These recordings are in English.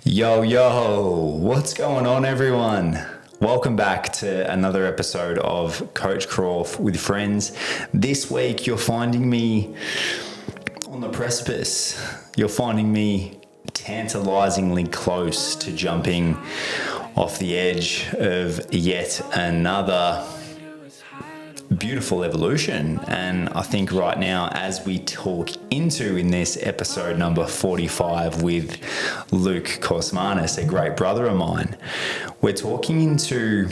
Yo, what's going on, everyone? Welcome back to another episode of Coach Croft with Friends. This week, you're finding me on the precipice. You're finding me tantalizingly close to jumping off the edge of yet another beautiful evolution. And I think right now, as we talk into in this episode number 45 with Luke Kosmanis, a great brother of mine, we're talking into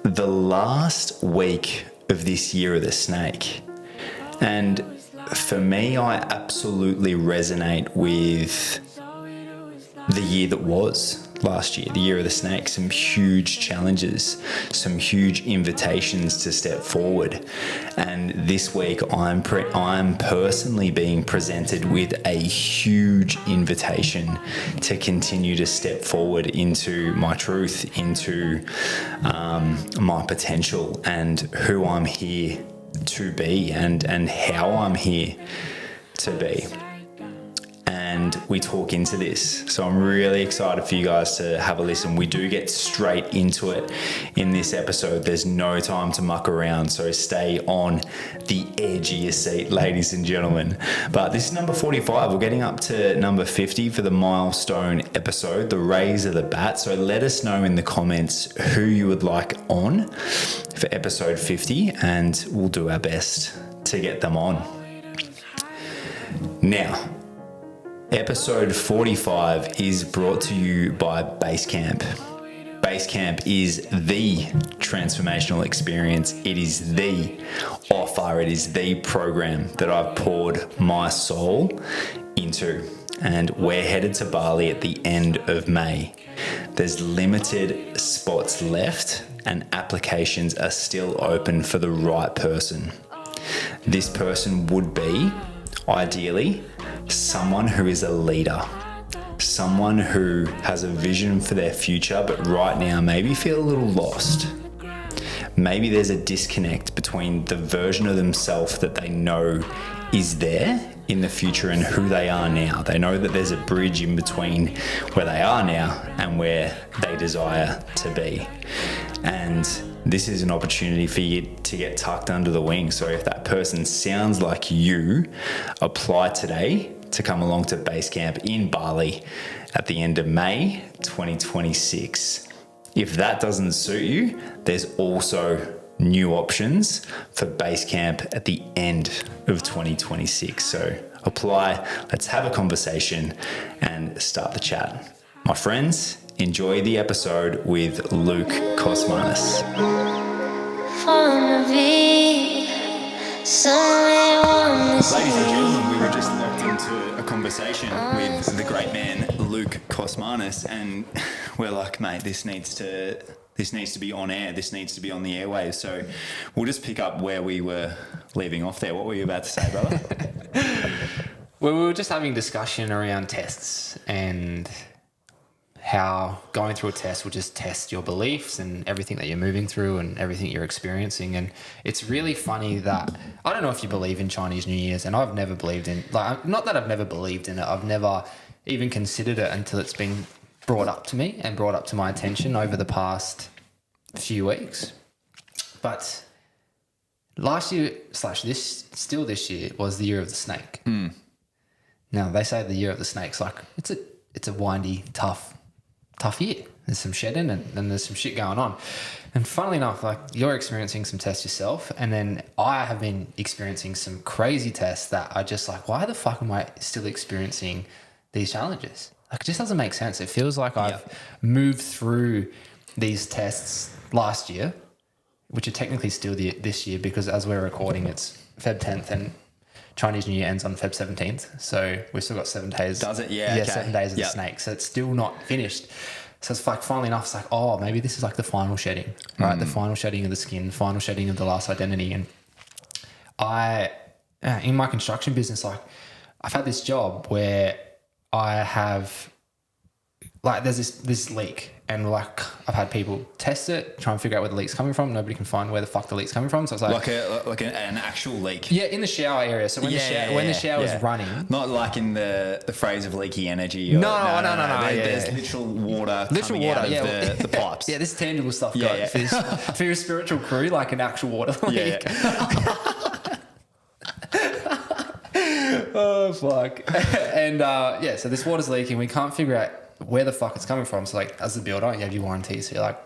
the last week of this year of the snake. And for me, I absolutely resonate with the year that was last year, the year of the snake. Some huge challenges, some huge invitations to step forward. And this week I'm personally being presented with a huge invitation to continue to step forward into my truth, into my potential, and who I'm here to be, and how I'm here to be. And we talk into this. So I'm really excited for you guys to have a listen. We do get straight into it in this episode. There's no time to muck around. So stay on the edge of your seat, ladies and gentlemen. But this is number 45. We're getting up to number 50 for the milestone episode, the raise of the bat. So let us know in the comments who you would like on for episode 50, and we'll do our best to get them on. Now, episode 45 is brought to you by Basecamp. Basecamp is the transformational experience. It is the offer. It is the program that I've poured my soul into. And we're headed to Bali at the end of May. There's limited spots left and applications are still open for the right person. This person would be, ideally, someone who is a leader, someone who has a vision for their future, but right now maybe feel a little lost. Maybe there's a disconnect between the version of themselves that they know is there in the future and who they are now. They know that there's a bridge in between where they are now and where they desire to be. And this is an opportunity for you to get tucked under the wing. So if that person sounds like you, apply today to come along to Basecamp in Bali at the end of May 2026. If that doesn't suit you, there's also new options for Basecamp at the end of 2026. So apply, let's have a conversation and start the chat. My friends, enjoy the episode with Luke Kosmanis. Ladies and gentlemen, we were just locked into a conversation with the great man Luke Kosmanis, and we're like, mate, this needs to be on air. This needs to be on the airwaves. So we'll just pick up where we were leaving off there. What were you about to say, brother? Well, we were just having discussion around tests and how going through a test will just test your beliefs and everything that you're moving through and everything you're experiencing. And it's really funny that, I don't know if you believe in Chinese New Year's, and I've never believed in, not that I've never believed in it, I've never even considered it until it's been brought up to me and brought up to my attention over the past few weeks. But last year / this year was the year of the snake. Now they say the year of the snake's like, it's a windy, tough year. There's some shedding and there's some shit going on. And funnily enough, like, you're experiencing some tests yourself, and then I have been experiencing some crazy tests that are just like, why the fuck am I still experiencing these challenges? Like, it just doesn't make sense. It feels like I've moved through these tests last year, which are technically still this year, because as we're recording, it's Feb 10th and Chinese New Year ends on Feb 17th. So we've still got 7 days. Does it? Yeah. Yeah, 7 days of the snake. So it's still not finished. So it's like, funnily enough, it's like, oh, maybe this is like the final shedding, right? The final shedding of the skin, final shedding of the last identity. And in my construction business, like, I've had this job where I have like there's this leak, and like I've had people test it, try and figure out where the leak's coming from. Nobody can find where the fuck the leak's coming from. So it's like an actual leak. Yeah, in the shower area. So when the shower is running, not like in the phrase of leaky energy. No. There's literal water coming out of the pipes. Yeah, this tangible stuff goes for your spiritual crew, like an actual water leak. Oh fuck! And so this water's leaking. We can't figure out where the fuck it's coming from. So like, as the builder, you have your warranty. So you're like,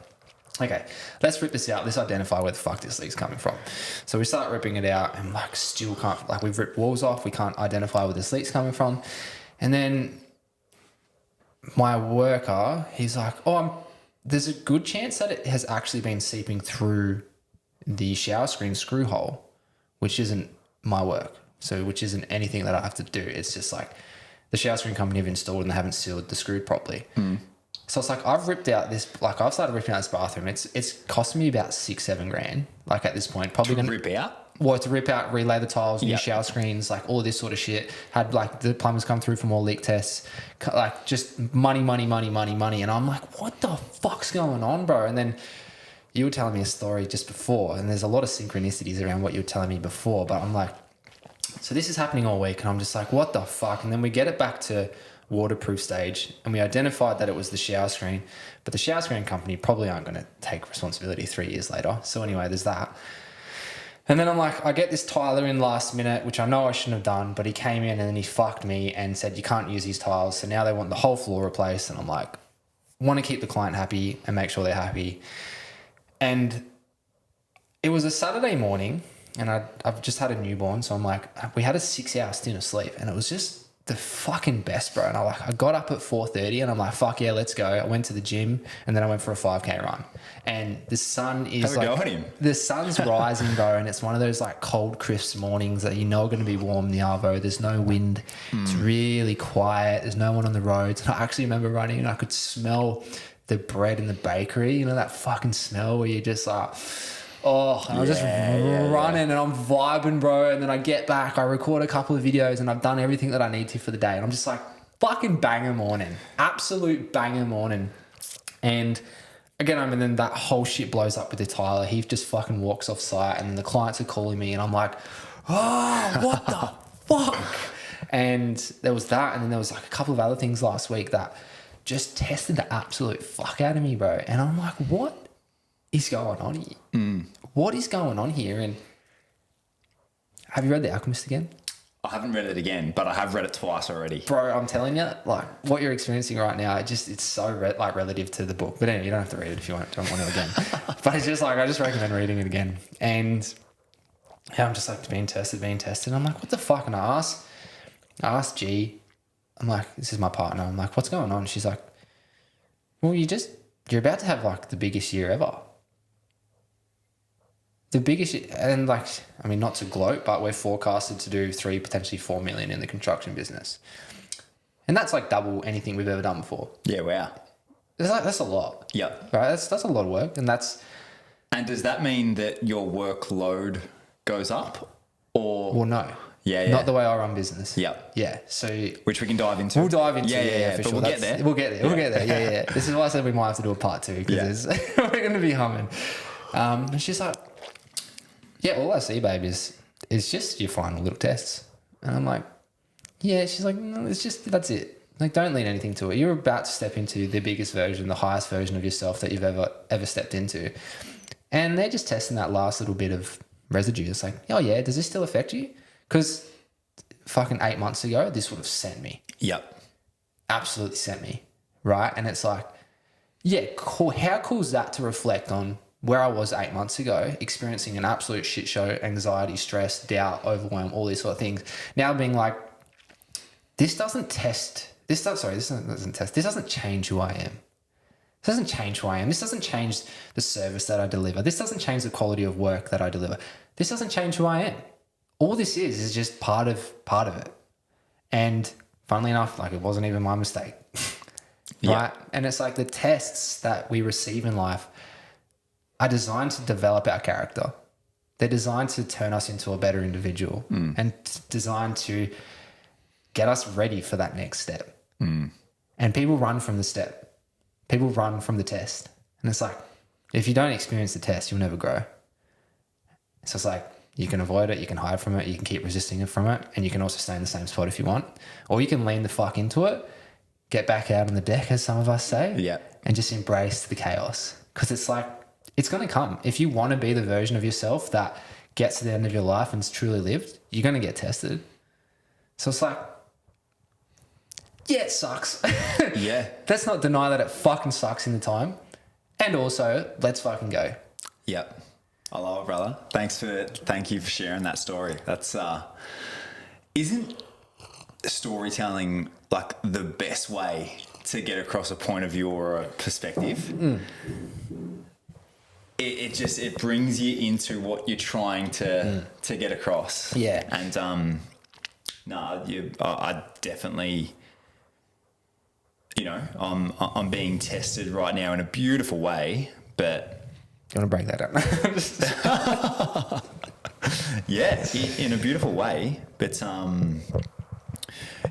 okay, let's rip this out. Let's identify where the fuck this leak's coming from. So we start ripping it out, and like still can't. Like we've ripped walls off. We can't identify where this leak's coming from. And then my worker, he's like, there's a good chance that it has actually been seeping through the shower screen screw hole, which isn't my work. So which isn't anything that I have to do. It's just like the shower screen company have installed and they haven't sealed the screw properly. So it's like I've ripped out this, like I've started ripping out this bathroom. It's cost me about $6-7 grand. Like at this point, probably to rip out. Well, to rip out, relay the tiles, new shower screens, like all this sort of shit. Had like the plumbers come through for more leak tests, like just money. And I'm like, what the fuck's going on, bro? And then you were telling me a story just before, and there's a lot of synchronicities around what you were telling me before, but I'm like, so this is happening all week, and I'm just like, what the fuck? And then we get it back to waterproof stage, and we identified that it was the shower screen, but the shower screen company probably aren't going to take responsibility 3 years later. So anyway, there's that. And then I'm like, I get this Tyler in last minute, which I know I shouldn't have done, but he came in and then he fucked me and said, you can't use these tiles. So now they want the whole floor replaced. And I'm like, want to keep the client happy and make sure they're happy. And it was a Saturday morning, and I've just had a newborn. So I'm like, we had a 6-hour stint of sleep, and it was just the fucking best, bro. And I got up at 4:30 and I'm like, fuck yeah, let's go. I went to the gym, and then I went for a 5K run. And the sun is the sun's rising, bro. And it's one of those like cold, crisp mornings that you know are going to be warm in the arvo. There's no wind. It's really quiet. There's no one on the roads. And I actually remember running, and I could smell the bread in the bakery. You know, that fucking smell where you're just like, and I was just running and I'm vibing, bro. And then I get back, I record a couple of videos, and I've done everything that I need to for the day. And I'm just like, fucking banger morning. Absolute banger morning. And again, and then that whole shit blows up with the Tyler. He just fucking walks off site, and the clients are calling me, and I'm like, what the fuck? And there was that. And then there was like a couple of other things last week that just tested the absolute fuck out of me, bro. And I'm like, what is going on here? What is going on here? And have you read The Alchemist again? I haven't read it again, but I have read it twice already. Bro, I'm telling you, like what you're experiencing right now, it's so relative to the book. But anyway, you don't have to read it if you don't want to again. But it's just like, I just recommend reading it again. And I'm just like being tested. I'm like, what the fuck? And I asked G, I'm like, this is my partner. I'm like, what's going on? She's like, well, you're about to have like the biggest year ever. The biggest, and like, I mean, not to gloat, but we're forecasted to do 3, potentially 4 million in the construction business. And that's like double anything we've ever done before. Yeah, wow. That's a lot. Yeah. Right? That's a lot of work. And does that mean that your workload goes up? Or well, no. Yeah. Not the way I run business. Yeah. Yeah. So which we can dive into. We'll dive into. Yeah, for but sure. We'll get there. We'll get there. Yeah. This is why I said we might have to do a part 2, because we're going to be humming. And she's like, yeah, all I see, babe, is just your final little tests. And I'm like, yeah. She's like, no, that's it. Like, don't lean anything to it. You're about to step into the biggest version, the highest version of yourself that you've ever stepped into. And they're just testing that last little bit of residue. It's like, oh yeah, does this still affect you? Because fucking 8 months ago, this would have sent me. Yep. Absolutely sent me. Right? And it's like, yeah, cool. How cool is that to reflect on where I was 8 months ago, experiencing an absolute shit show, anxiety, stress, doubt, overwhelm, all these sort of things. Now being like, this doesn't change who I am. This doesn't change who I am. This doesn't change the service that I deliver. This doesn't change the quality of work that I deliver. This doesn't change who I am. All this is just part of it. And funnily enough, like, it wasn't even my mistake. Right? And it's like the tests that we receive in life are designed to develop our character. They're designed to turn us into a better individual and designed to get us ready for that next step. And people run from the step. people run from the test. And it's like, if you don't experience the test, you'll never grow. So it's like, you can avoid it, you can hide from it, you can keep resisting it from it, and you can also stay in the same spot if you want. Or you can lean the fuck into it, get back out on the deck, as some of us say, Yeah. and just embrace the chaos. Because it's like, it's going to come. If you want to be the version of yourself that gets to the end of your life and it's truly lived, you're going to get tested. So it's like, yeah, it sucks. Yeah. Let's not deny that it fucking sucks in the time. And also, let's fucking go. Yep. I love it, brother. Thank you for sharing that story. That's isn't storytelling like the best way to get across a point of view or a perspective? It brings you into what you're trying to get across. Yeah. And I definitely, I'm being tested right now in a beautiful way, but You want to break that up? yeah, in a beautiful way. But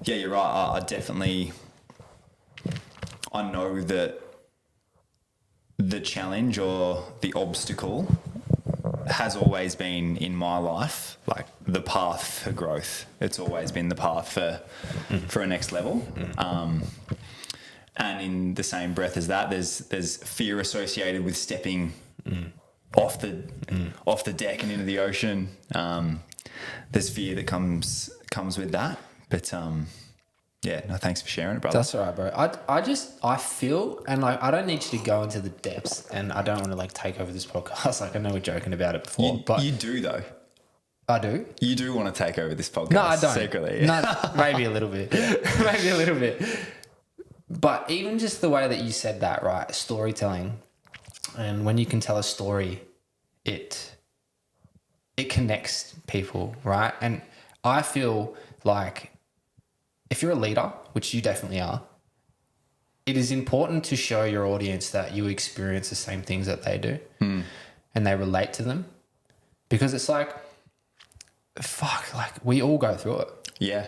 yeah, you're right. I know that the challenge or the obstacle has always been in my life, like the path for growth. It's always been the path for a next level. And in the same breath as that, there's fear associated with stepping off the deck and into the ocean. There's fear that comes with that. But yeah, no, thanks for sharing it, brother. That's all right, bro. I feel, and like, I don't need you to go into the depths, and I don't want to like take over this podcast. Like, I know we're joking about it before, but you do though. I do. You do want to take over this podcast. No, I don't. Secretly. No, maybe a little bit. Maybe a little bit. But even just the way that you said that, right? Storytelling, and when you can tell a story, it connects people, right? And I feel like if you're a leader, which you definitely are, it is important to show your audience that you experience the same things that they do and they relate to them, because it's like, fuck, like we all go through it. Yeah.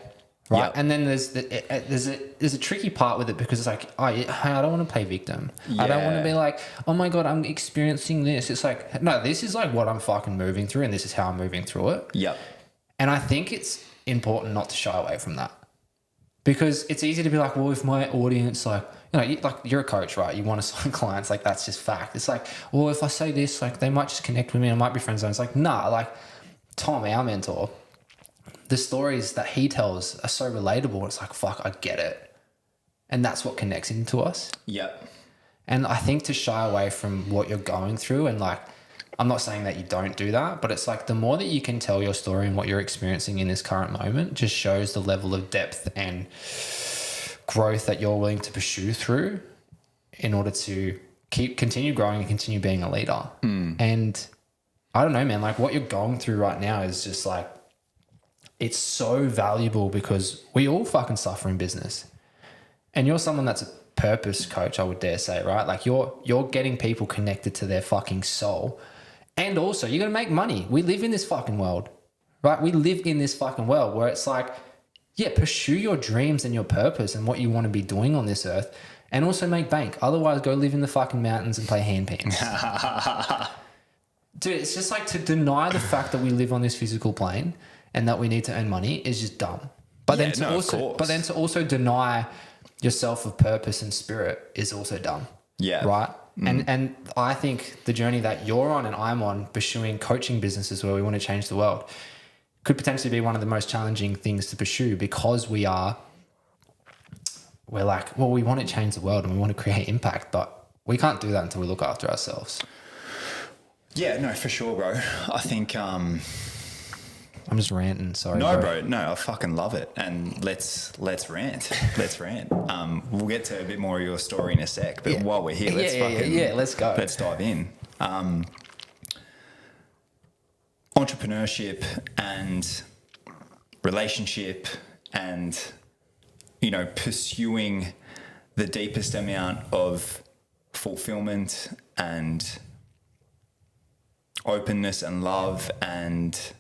Right. Yep. And then there's a tricky part with it, because it's like, I don't want to play victim. I don't want to be like, oh my God, I'm experiencing this. It's like, no, this is like what I'm fucking moving through, and this is how I'm moving through it. Yep. And I think it's important not to shy away from that, because it's easy to be like, well, if my audience, like, you're a coach, right? You want to sign clients, like that's just fact. It's like, well, if I say this, like they might just connect with me, I might be friends. And it's like, nah, like Tom, our mentor, the stories that he tells are so relatable. It's like, fuck, I get it. And that's what connects into us. Yep. And I think to shy away from what you're going through, and like, I'm not saying that you don't do that, but it's like the more that you can tell your story and what you're experiencing in this current moment just shows the level of depth and growth that you're willing to pursue through in order to continue growing and continue being a leader. And I don't know, man, like what you're going through right now is just like, it's so valuable, because we all fucking suffer in business. And you're someone that's a purpose coach, I would dare say, right? Like you're getting people connected to their fucking soul. And also you're going to make money. We live in this fucking world, right? We live in this fucking world where it's like, yeah, pursue your dreams and your purpose and what you want to be doing on this earth, and also make bank. Otherwise, go live in the fucking mountains and play handpans. Dude, it's just like, to deny the fact that we live on this physical plane and that we need to earn money is just dumb. But then to also deny yourself of purpose and spirit is also dumb. Yeah. Right? And I think the journey that you're on and I'm on, pursuing coaching businesses where we want to change the world, could potentially be one of the most challenging things to pursue, because we're like, well, we want to change the world and we want to create impact, but we can't do that until we look after ourselves. Yeah, no, for sure, bro. I think I'm just ranting, sorry. No, bro. No, I fucking love it. And let's rant. Let's rant. We'll get to a bit more of your story in a sec, but while we're here, let's go. Let's dive in. Entrepreneurship and relationship and, pursuing the deepest amount of fulfillment and openness and love and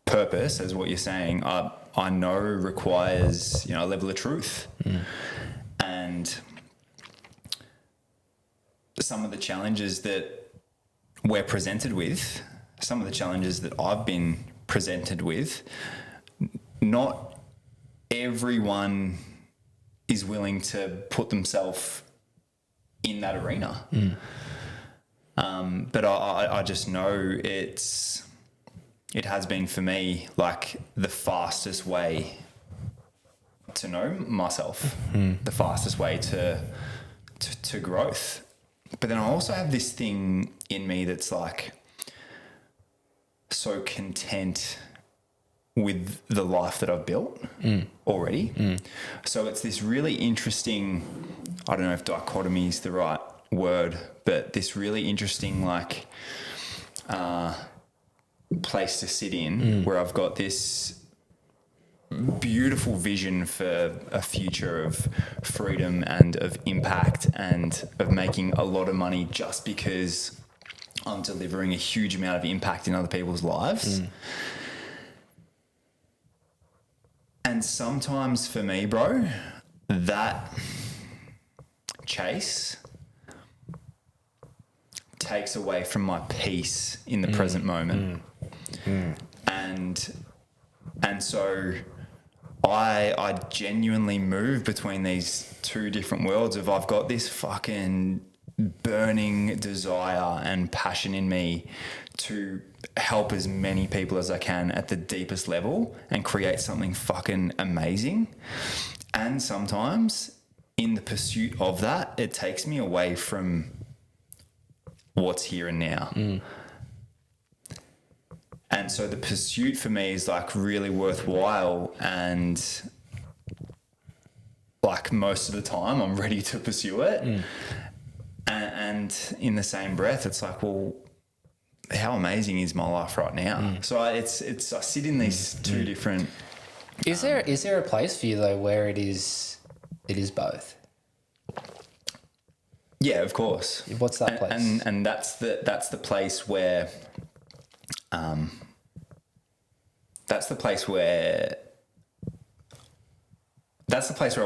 purpose, as what you're saying, I know requires, a level of truth. And some of the challenges that we're presented with, some of the challenges that I've been presented with, not everyone is willing to put themselves in that arena. But I just know it has been for me like the fastest way to know myself, the fastest way to growth. But then I also have this thing in me that's like so content with the life that I've built already. So it's this really interesting, I don't know if dichotomy is the right word, but this really interesting like place to sit in where I've got this beautiful vision for a future of freedom and of impact and of making a lot of money just because I'm delivering a huge amount of impact in other people's lives. And sometimes for me, bro, that chase takes away from my peace in the present moment. And so I genuinely move between these two different worlds of I've got this fucking burning desire and passion in me to help as many people as I can at the deepest level and create something fucking amazing. And sometimes in the pursuit of that, it takes me away from what's here and now. And so the pursuit for me is like really worthwhile, and like most of the time I'm ready to pursue it. And in the same breath, it's like, well, how amazing is my life right now? So I sit in these two different. Is there a place for you though where it is both? Yeah, of course. What's that place? And that's the place where, that's the place where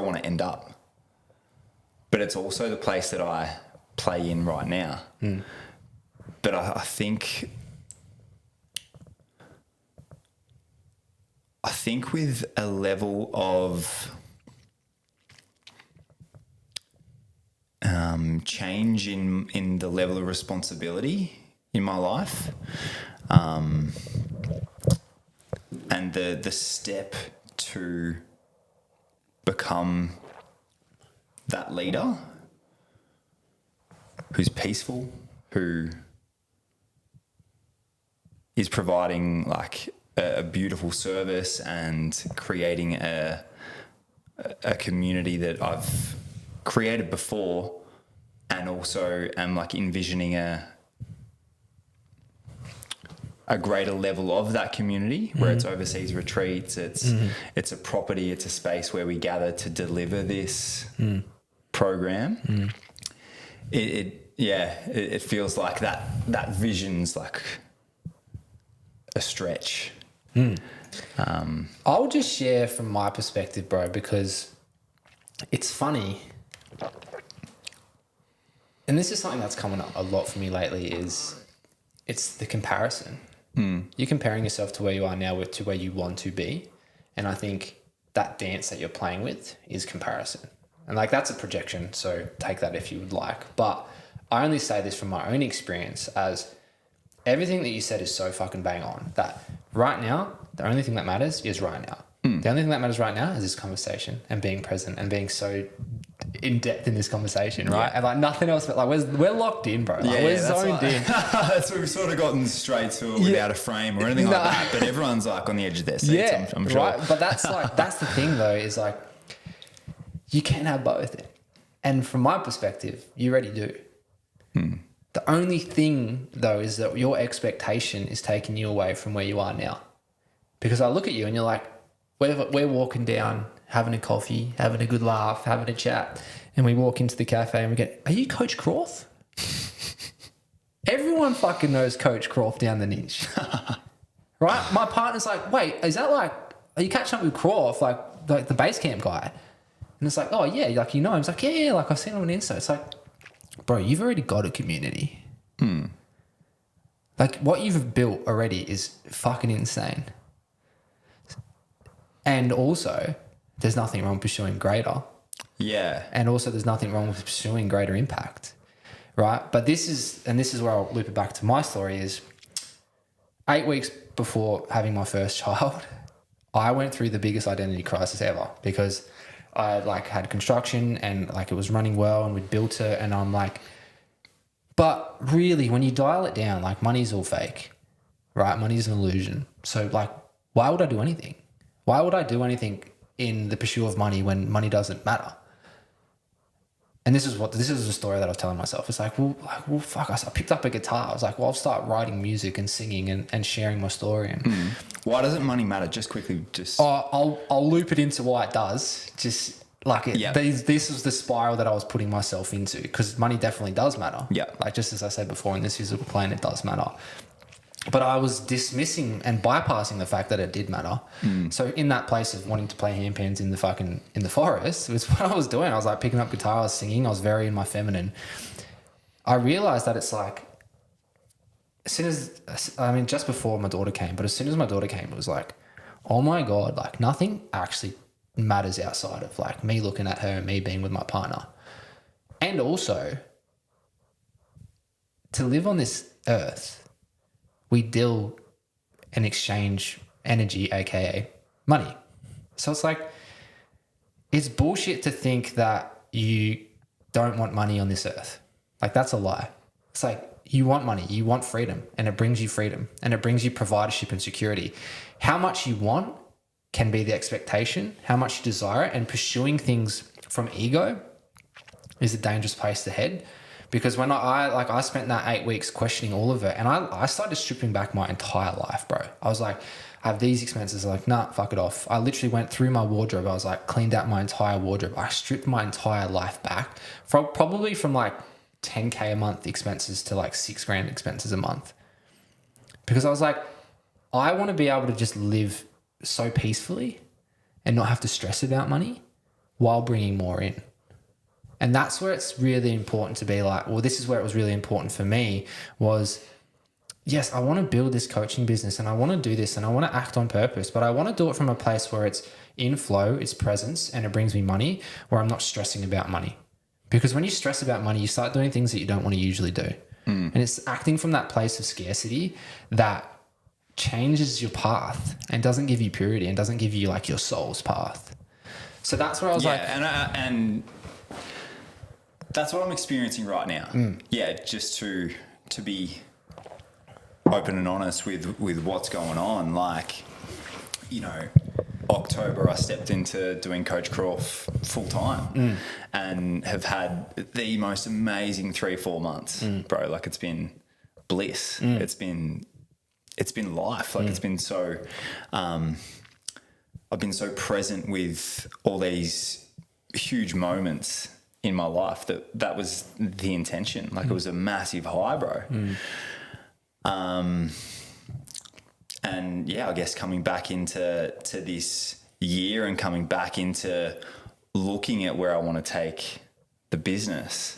I want to end up. But it's also the place that I play in right now. But I think with a level of change in the level of responsibility in my life, and the step to become that leader who's peaceful, who is providing like a beautiful service and creating a community that I've created before, and also am like envisioning a greater level of that community where it's overseas retreats, it's a property, it's a space where we gather to deliver this program. It feels like that vision's like a stretch. I'll just share from my perspective, bro, because it's funny. And this is something that's coming up a lot for me lately is it's the comparison. You're comparing yourself to where you are now to where you want to be. And I think that dance that you're playing with is comparison. And like that's a projection, so take that if you would like. But I only say this from my own experience as everything that you said is so fucking bang on that right now, the only thing that matters is right now. The only thing that matters right now is this conversation and being present and being so in depth in this conversation, right? And like nothing else, but like we're locked in, bro. Like we're zoned in. That's what we've sort of gotten straight to it without a frame or anything like that. But everyone's like on the edge of their seats, I'm sure. Right. But that's the thing though, is like you can have both. And from my perspective, you already do. The only thing though is that your expectation is taking you away from where you are now. Because I look at you and you're like, we're walking down, having a coffee, having a good laugh, having a chat. And we walk into the cafe and we go, are you Coach Croft? Everyone fucking knows Coach Croft down the niche. Right? My partner's like, wait, is that like, are you catching up with Croft? Like the base camp guy? And it's like, oh yeah, like you know him. It's like, yeah, like I've seen him on Insta. It's like, bro, you've already got a community. Like what you've built already is fucking insane. And also, there's nothing wrong pursuing greater. Yeah. And also there's nothing wrong with pursuing greater impact, right? But this is where I'll loop it back to my story is 8 weeks before having my first child, I went through the biggest identity crisis ever because I like had construction and like it was running well and we'd built it and I'm like, but really when you dial it down, like money's all fake, right? Money's an illusion. So like, why would I do anything? Why would I do anything in the pursuit of money when money doesn't matter? And this is the story that I was telling myself. It's like, well, fuck. I picked up a guitar. I was like, well, I'll start writing music and singing and sharing my story. And why doesn't money matter? Just quickly, I'll loop it into why it does. Just like it. Yeah. This was the spiral that I was putting myself into because money definitely does matter. Yeah. Like just as I said before, in this physical plane, it does matter. But I was dismissing and bypassing the fact that it did matter. So in that place of wanting to play handpans in the forest, was what I was doing. I was like picking up guitar, I was singing, I was very in my feminine. I realized that it's like, just before my daughter came, but as soon as my daughter came, it was like, oh my God, like nothing actually matters outside of like me looking at her and me being with my partner. And also, to live on this earth, we deal and exchange energy, aka money. So it's like, it's bullshit to think that you don't want money on this earth. Like that's a lie. It's like, you want money, you want freedom, and it brings you freedom and it brings you providership and security. How much you want can be the expectation, how much you desire it, and pursuing things from ego is a dangerous place to head. Because when I spent that 8 weeks questioning all of it and I started stripping back my entire life, bro. I was like, I have these expenses. Like, nah, fuck it off. I literally went through my wardrobe. I was like, cleaned out my entire wardrobe. I stripped my entire life back probably from like 10K a month expenses to like $6,000 expenses a month. Because I was like, I want to be able to just live so peacefully and not have to stress about money while bringing more in. And that's where it's really important to be like, well, this is where it was really important for me was, yes, I want to build this coaching business and I want to do this and I want to act on purpose, but I want to do it from a place where it's in flow, it's presence, and it brings me money, where I'm not stressing about money. Because when you stress about money, you start doing things that you don't want to usually do. And it's acting from that place of scarcity that changes your path and doesn't give you purity and doesn't give you like your soul's path. So that's where I was and that's what I'm experiencing right now. Yeah, just to be open and honest with what's going on. Like, you know, October I stepped into doing Coach Croft full time and have had the most amazing 3-4 months, bro. Like it's been bliss. It's been life. Like it's been so. I've been so present with all these huge moments in my life that was the intention. Like it was a massive high, bro. And yeah, I guess coming back into this year and coming back into looking at where I want to take the business,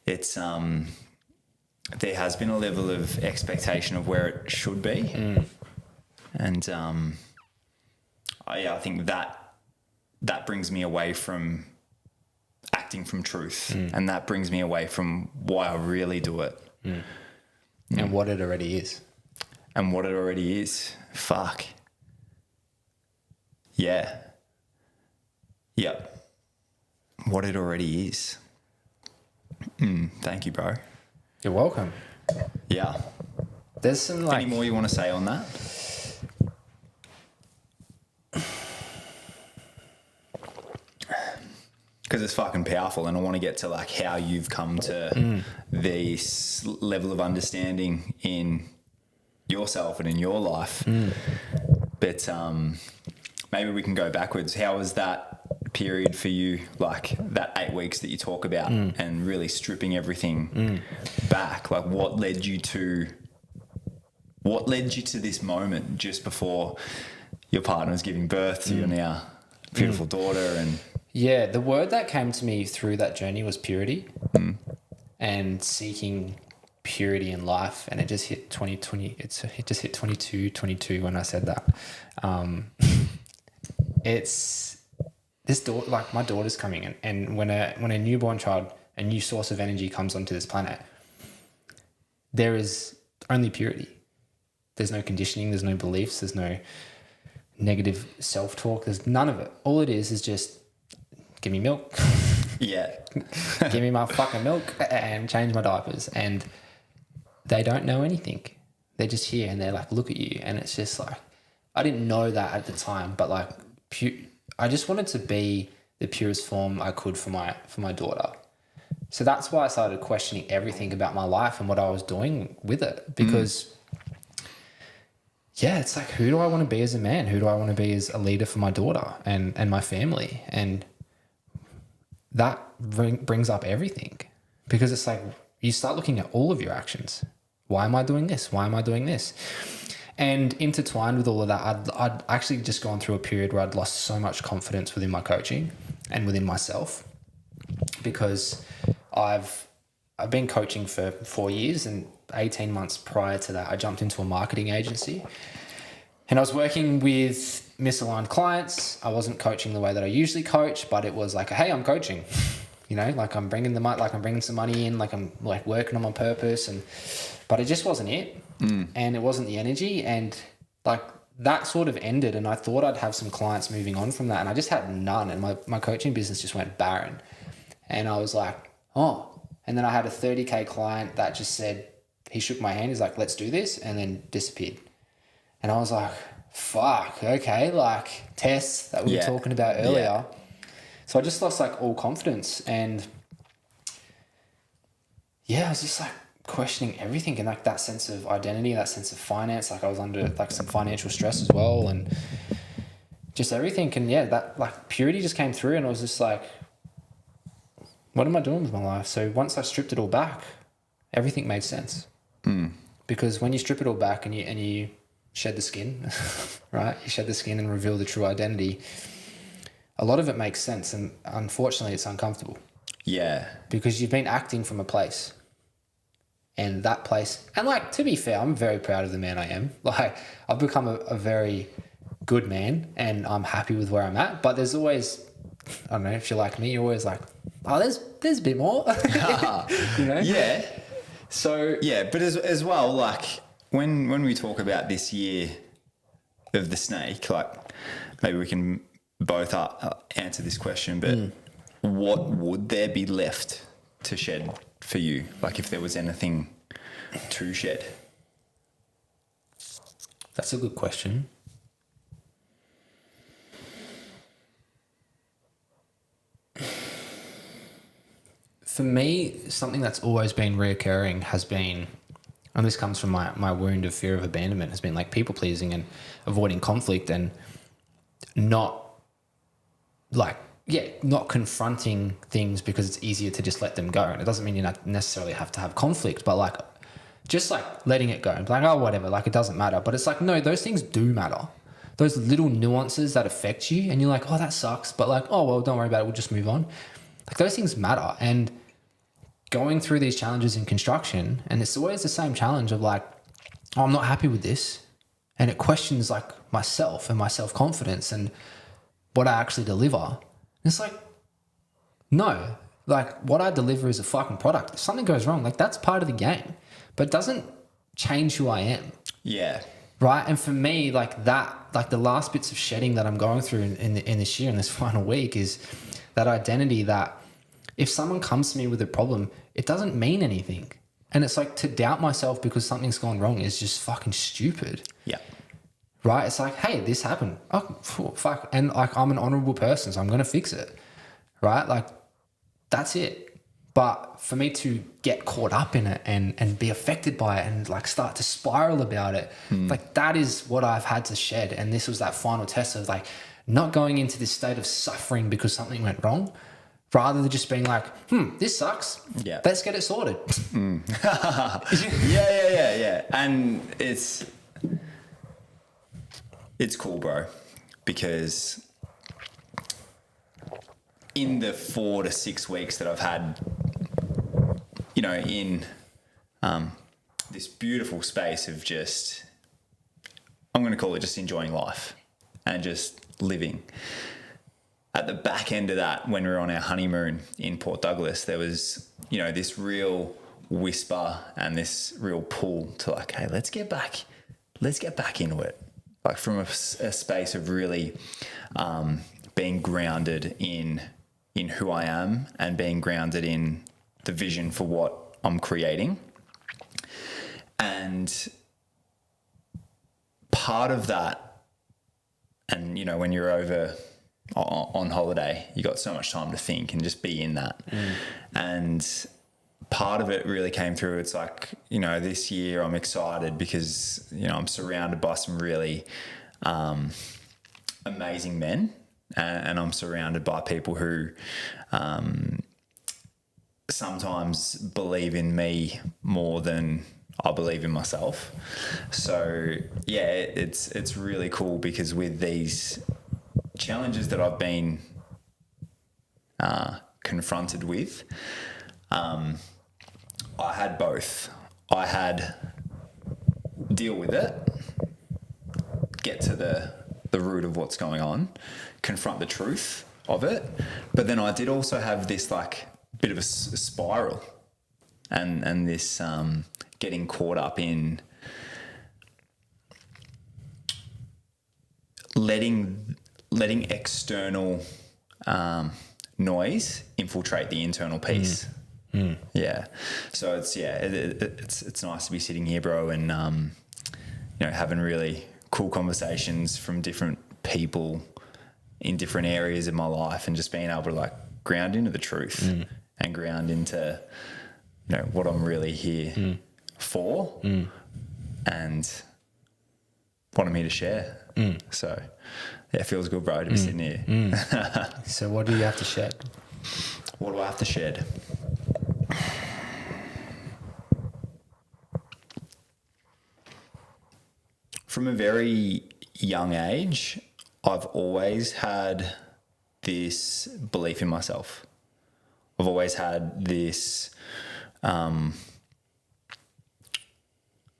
it's there has been a level of expectation of where it should be. And I think that brings me away from acting from truth, and that brings me away from why I really do it. And what it already is. And what it already is. Fuck. Yeah. Yep. What it already is. Thank you, bro. You're welcome. Yeah. There's some like... Any more you want to say on that? Because it's fucking powerful, and I want to get to like how you've come to this level of understanding in yourself and in your life. But maybe we can go backwards. How was that period for you? Like that 8 weeks that you talk about, and really stripping everything back. Like what led you to this moment just before your partner was giving birth to your now beautiful daughter? And yeah, the word that came to me through that journey was purity. and seeking purity in life, and it just hit 2020. It just hit 22 when I said that. It's this daughter, like my daughter's coming in, and when a newborn child, a new source of energy comes onto this planet, there is only purity. There's no conditioning, there's no beliefs, there's no negative self-talk, there's none of it. All it is just give me milk. Yeah. Give me my fucking milk and change my diapers. And they don't know anything. They're just here and they're like, look at you. And it's just like, I didn't know that at the time, but like, I just wanted to be the purest form I could for my daughter. So that's why I started questioning everything about my life and what I was doing with it. Because yeah, it's like, who do I want to be as a man? Who do I want to be as a leader for my daughter and my family? And that brings up everything, because it's like you start looking at all of your actions. Why am I doing this? Why am I doing this? And intertwined with all of that, I'd actually just gone through a period where I'd lost so much confidence within my coaching and within myself, because I've been coaching for 4 years, and 18 months prior to that, I jumped into a marketing agency. And I was working with misaligned clients. I wasn't coaching the way that I usually coach, but it was like, hey, I'm coaching, you know, like I'm bringing some money in, like I'm like working on my purpose, but it just wasn't it. And it wasn't the energy. And like that sort of ended. And I thought I'd have some clients moving on from that. And I just had none. And my coaching business just went barren. And I was like, oh, and then I had a 30K client that just said, he shook my hand. He's like, let's do this. And then disappeared. And I was like, fuck, okay, like tests that we were talking about earlier. Yeah. So I just lost like all confidence. And yeah, I was just like questioning everything, and like that sense of identity, that sense of finance. Like I was under like some financial stress as well, and just everything. And yeah, that like purity just came through, and I was just like, what am I doing with my life? So once I stripped it all back, everything made sense. Because when you strip it all back and you shed the skin, right? You shed the skin and reveal the true identity. A lot of it makes sense, and unfortunately it's uncomfortable. Yeah. Because you've been acting from a place, and that place, and like, to be fair, I'm very proud of the man I am. Like I've become a very good man, and I'm happy with where I'm at, but there's always, I don't know, if you're like me, you're always like, oh, there's a bit more, you know? Yeah. So yeah, but as well, like when we talk about this year of the snake, like maybe we can both answer this question, but what would there be left to shed for you? Like if there was anything to shed? That's a good question. For me, something that's always been reoccurring has been, and this comes from my wound of fear of abandonment, has been like people pleasing and avoiding conflict, and not confronting things because it's easier to just let them go. And it doesn't mean you not necessarily have to have conflict, but like just like letting it go and like, oh, whatever, like it doesn't matter. But it's like, no, those things do matter. Those little nuances that affect you, and you're like, oh, that sucks, but like, oh, well, don't worry about it, we'll just move on. Like those things matter. And going through these challenges in construction, and it's always the same challenge of like, oh, I'm not happy with this. And it questions like myself and my self-confidence and what I actually deliver. And it's like, no, like what I deliver is a fucking product. If something goes wrong, like that's part of the game, but it doesn't change who I am. Yeah. Right. And for me, like that, like the last bits of shedding that I'm going through in this year, in this final week, is that identity that if someone comes to me with a problem, it doesn't mean anything. And it's like to doubt myself because something's gone wrong is just fucking stupid. Yeah. Right? It's like, hey, this happened. Oh, fuck. And like, I'm an honorable person, so I'm going to fix it. Right? Like, that's it. But for me to get caught up in it and be affected by it and like start to spiral about it, like that is what I've had to shed. And this was that final test of like not going into this state of suffering because something went wrong, rather than just being like, this sucks. Yeah. Let's get it sorted. Yeah. And it's cool, bro, because in the 4 to 6 weeks that I've had in this beautiful space of just, I'm going to call it just enjoying life and just living. At the back end of that, when we were on our honeymoon in Port Douglas, there was, this real whisper and this real pull to like, hey, let's get back into it. Like from a space of really being grounded in who I am and being grounded in the vision for what I'm creating. And part of that, and when you're over on holiday, you got so much time to think and just be in that. And part of it really came through. It's like, this year I'm excited because, I'm surrounded by some really amazing men, and I'm surrounded by people who sometimes believe in me more than I believe in myself. So yeah, it's really cool because with these challenges that I've been confronted with, I had both. I had deal with it, get to the root of what's going on, confront the truth of it, but then I did also have this like bit of a spiral and this getting caught up in letting external noise infiltrate the internal peace. Yeah. So it's nice to be sitting here, bro, and having really cool conversations from different people in different areas of my life, and just being able to like ground into the truth and ground into what I'm really here for and what I'm here to share. So yeah, it feels good, bro, to be sitting here. So what do you have to shed? What do I have to shed? From a very young age, I've always had this belief in myself. I've always had this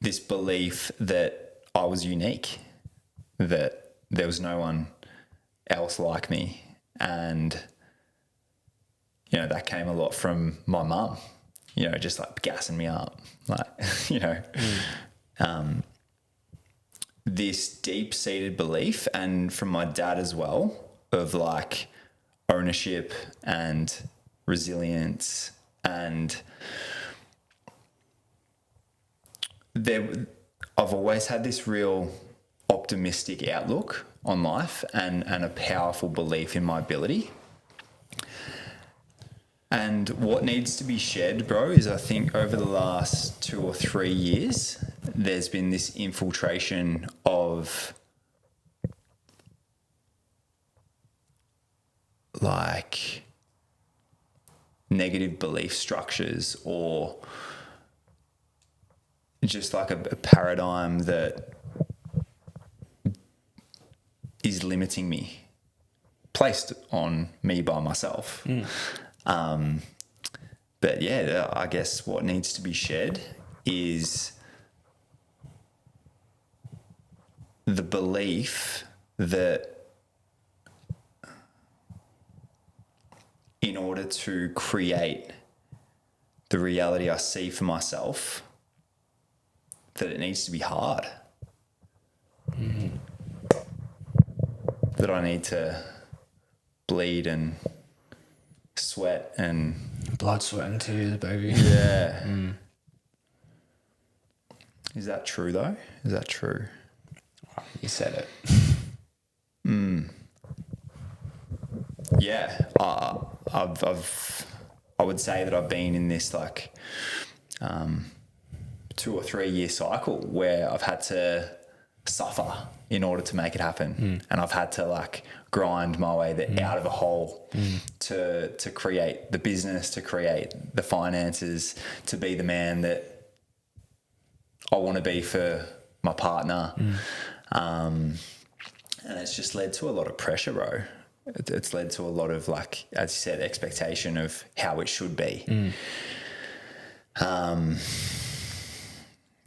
this belief that I was unique, that there was no one else like me. And, that came a lot from my mum, just like gassing me up, like, this deep-seated belief, and from my dad as well, of like ownership and resilience, and I've always had this real optimistic outlook on life and a powerful belief in my ability. And what needs to be shed, bro, is I think over the last 2 or 3 years, there's been this infiltration of like negative belief structures, or just like a paradigm that is limiting me, placed on me by myself. But yeah, I guess what needs to be shed is the belief that in order to create the reality I see for myself, that it needs to be hard. That I need to bleed and sweat and Blood, sweat and tears, baby. yeah. Is that true though? Is that true? You said it. Yeah. I would say that I've been in this like 2 or 3 year cycle where I've had to suffer in order to make it happen. And I've had to like grind my way out of a hole to create the business, to create the finances, to be the man that I want to be for my partner. And it's just led to a lot of pressure, bro. It's led to a lot of like, as you said, expectation of how it should be.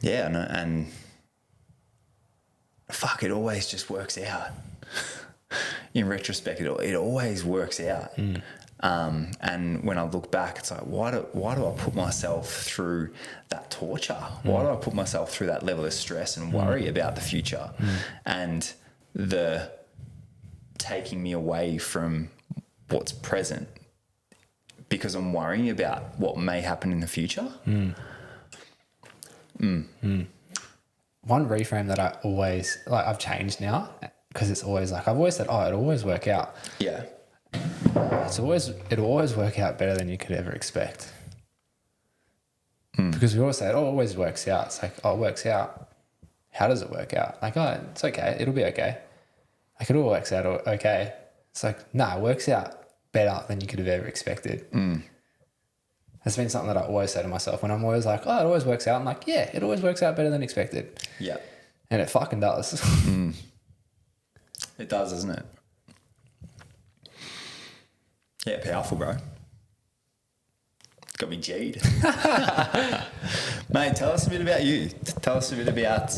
Yeah, and fuck, it always just works out. In retrospect, it always works out. And when I look back, it's like, why do I put myself through that torture? Why do I put myself through that level of stress and worry about the future and the taking me away from what's present because I'm worrying about what may happen in the future? One reframe that I always, like, I've changed now because it's always like, I've always said, oh, it'll always work out. Yeah. It'll always work out better than you could ever expect. Because we always say, oh, it always works out. It's like, oh, it works out. How does it work out? Like, oh, it's okay. It'll be okay. Like, it all works out okay. It's like, no, it works out better than you could have ever expected. That's been something that I always say to myself when I'm always like, oh, it always works out. I'm like, yeah, it always works out better than expected. Yeah. And it fucking does. It does, doesn't it? Yeah, powerful, bro. Got me G'd. Mate, tell us a bit about you. Tell us a bit about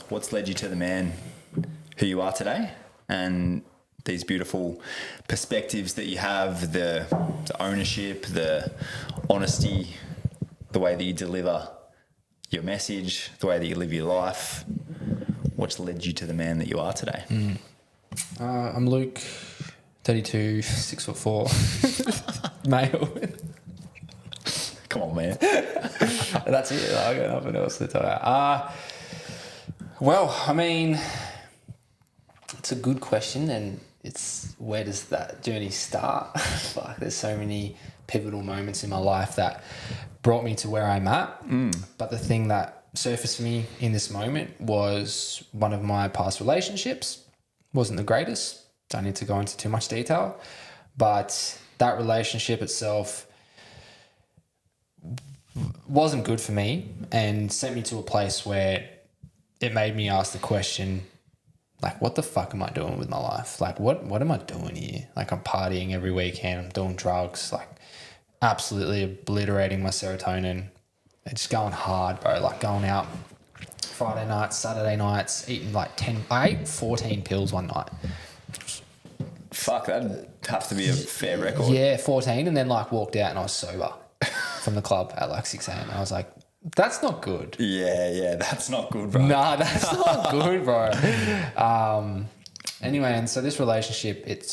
what's led you to the man who you are today and these beautiful perspectives that you have, the ownership, the honesty, the way that you deliver your message, the way that you live your life. What's led you to the man that you are today? I'm Luke, 32, 6'4", male. Come on, man. That's it. I got nothing else to tell you. Well, I mean, it's a good question, and it's where does that journey start? Fuck, there's so many pivotal moments in my life that brought me to where I'm at. But the thing that surfaced for me in this moment was one of my past relationships. Wasn't the greatest. Don't need to go into too much detail, but that relationship itself wasn't good for me and sent me to a place where it made me ask the question, like, what the fuck am I doing with my life? Like, what am I doing here? Like, I'm partying every weekend. I'm doing drugs, like absolutely obliterating my serotonin. It's just going hard, bro. Like going out Friday nights, Saturday nights, eating like 10, I ate 14 pills one night. Fuck, that'd have to be a fair record. Yeah, 14, and then like walked out and I was sober from the club at like 6 a.m. I was like, that's not good. Yeah, that's not good, bro. Nah, that's not good, bro. Anyway, and so this relationship, it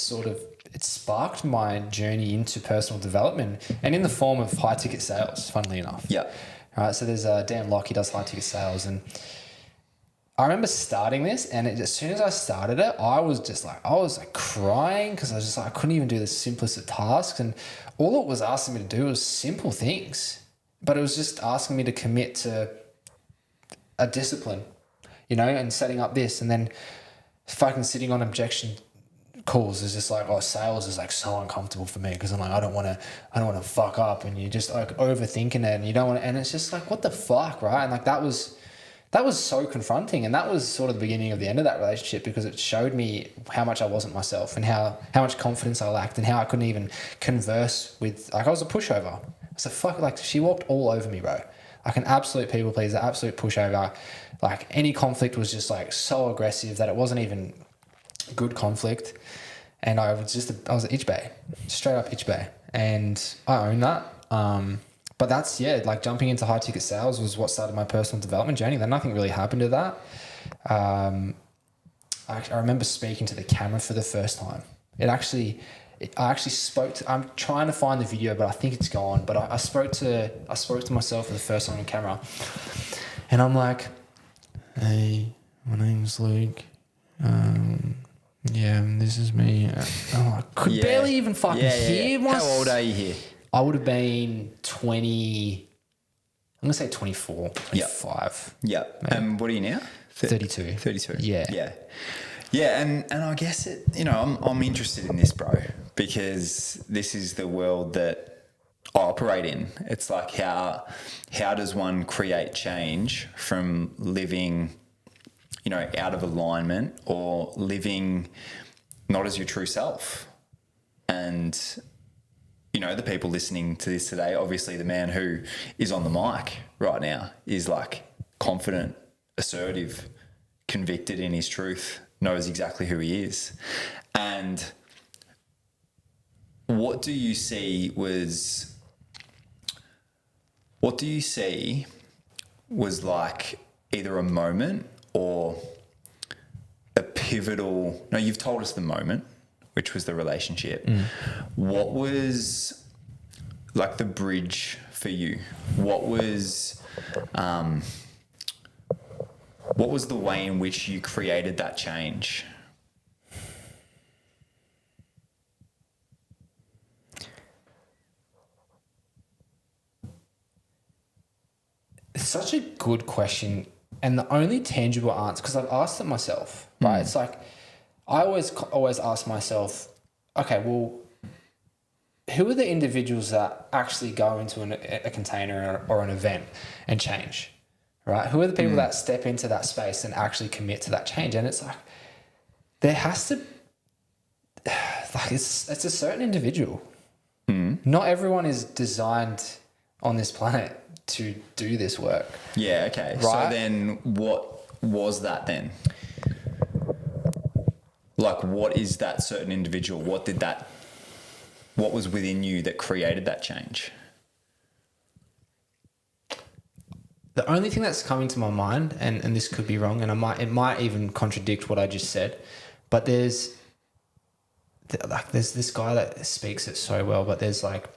sparked my journey into personal development and in the form of high ticket sales, funnily enough. Yeah. All right, so there's Dan Locke, he does high ticket sales, and I remember starting this, and as soon as I started it, I was crying because I was just like, I couldn't even do the simplest of tasks, and all it was asking me to do was simple things. But it was just asking me to commit to a discipline, and setting up this, and then fucking sitting on objection calls is just like, oh, sales is like so uncomfortable for me because I'm like, I don't want to fuck up, and you're just like overthinking it, and you don't want to, and it's just like, what the fuck, right? And like that was so confronting, and that was sort of the beginning of the end of that relationship because it showed me how much I wasn't myself and how much confidence I lacked and how I couldn't even converse with, like, I was a pushover. So fuck, like she walked all over me, bro. Like an absolute people pleaser, absolute pushover. Like any conflict was just like so aggressive that it wasn't even good conflict. And I was an itch bay, straight up itch bay. And I own that. But that's, like jumping into high ticket sales was what started my personal development journey. Then nothing really happened to that. I remember speaking to the camera for the first time. I actually spoke to, I'm trying to find the video, but I think it's gone. But I spoke to myself for the first time on camera. And I'm like, hey, my name's Luke. This is me. I could barely even fucking hear myself. How old are you here? I would have been 20, I'm going to say 24, 25. Yeah. And what are you now? 32. 32. Yeah. Yeah, and I guess I'm interested in this, bro, because this is the world that I operate in. It's like how does one create change from living, out of alignment or living not as your true self? And the people listening to this today, obviously the man who is on the mic right now is like confident, assertive, convicted in his truth, knows exactly who he is. And what do you see was like either a moment or a pivotal, no, you've told us the moment, which was the relationship. What was like the bridge for you? What was the way in which you created that change? It's such a good question. And the only tangible answer, because I've asked it myself, right? It's like, I always ask myself, okay, well, who are the individuals that actually go into a container or an event and change, right? Who are the people that step into that space and actually commit to that change? And it's like, there has to, like, it's a certain individual. Not everyone is designed on this planet to do this work. Yeah, okay. Right? So then what was that then? Like, what is that certain individual? What was within you that created that change? The only thing that's coming to my mind, and this could be wrong, and it might even contradict what I just said, but there's this guy that speaks it so well, but there's like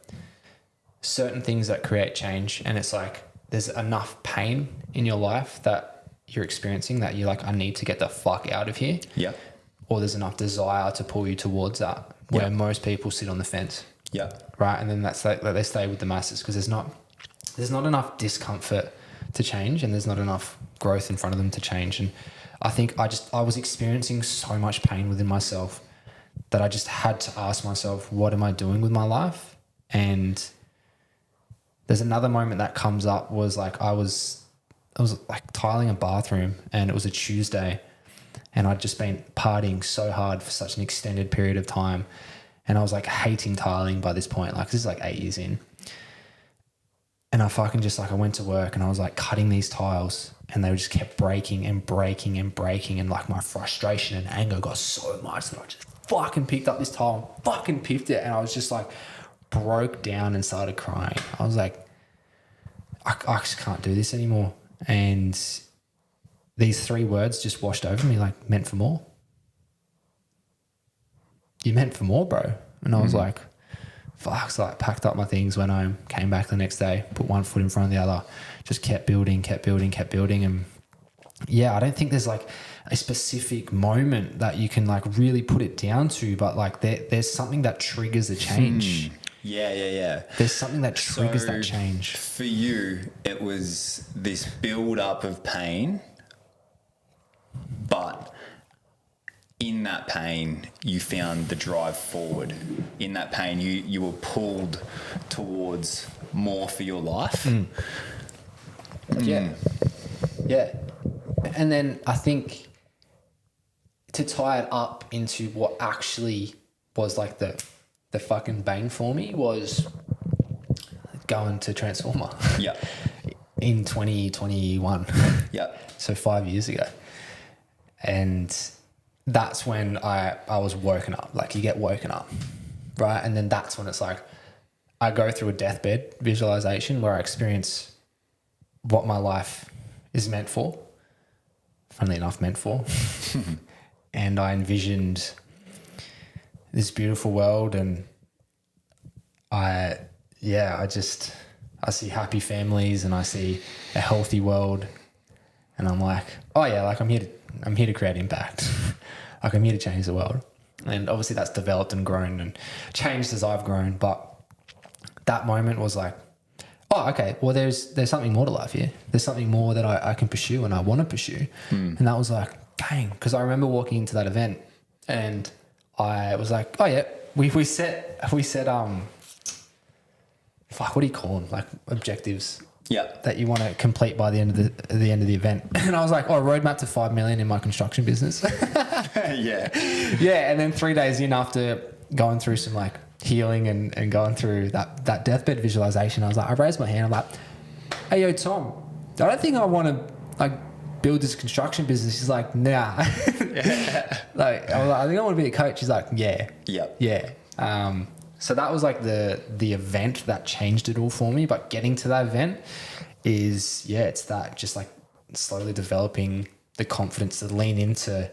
certain things that create change, and it's like there's enough pain in your life that you're experiencing that you're like, I need to get the fuck out of here. Yeah. Or there's enough desire to pull you towards that, where most people sit on the fence. Yeah. Right. And then that's like they stay with the masses because there's not enough discomfort to change, and there's not enough growth in front of them to change. And I think I was experiencing so much pain within myself that I just had to ask myself, what am I doing with my life? And there's another moment that comes up was like, I was like tiling a bathroom, and it was a Tuesday, and I'd just been partying so hard for such an extended period of time. And I was like hating tiling by this point. Like, this is like 8 years in. And I fucking just like, I went to work and I was like cutting these tiles, and they just kept breaking and breaking and breaking. And like my frustration and anger got so much that I just fucking picked up this tile and fucking picked it. And I was just like broke down and started crying. I was like, I just can't do this anymore. And these 3 words just washed over me, like, meant for more. You meant for more, bro. And I was like, fuck. So I packed up my things, went home, came back the next day, put one foot in front of the other, just kept building. And yeah, I don't think there's like a specific moment that you can like really put it down to, but like there's something that triggers a change. Yeah. There's something that triggers that change. For you, it was this build up of pain, but in that pain, you found the drive forward. In that pain, you were pulled towards more for your life. Yeah. And then I think to tie it up into what actually was like the fucking bang for me was going to Transformer. Yeah. In 2021. Yeah. So 5 years ago. And that's when I was woken up. Like, you get woken up, right? And then that's when it's like I go through a deathbed visualization where I experience what my life is meant for, funnily enough, meant for. And I envisioned this beautiful world, and I see happy families, and I see a healthy world, and I'm like, oh yeah, like I'm here to create impact. Like, I'm here to change the world. And obviously that's developed and grown and changed as I've grown. But that moment was like, oh, okay, well, there's something more to life here. There's something more that I can pursue and I want to pursue. And that was like, dang, because I remember walking into that event and I was like, oh yeah, we set fuck, what do you call them? Like objectives. Yeah. That you want to complete by the end of the event. And I was like, roadmap to 5 million in my construction business. Yeah. Yeah. And then 3 days in, after going through some like healing and going through that deathbed visualization, I raised my hand. I'm like, hey, yo, Tom, I don't think I want to like build this construction business. He's like, nah. Like, I think I want to be a coach. He's like, yeah. Yep. Yeah. So that was like the event that changed it all for me. But getting to that event is, it's that just like slowly developing the confidence to lean into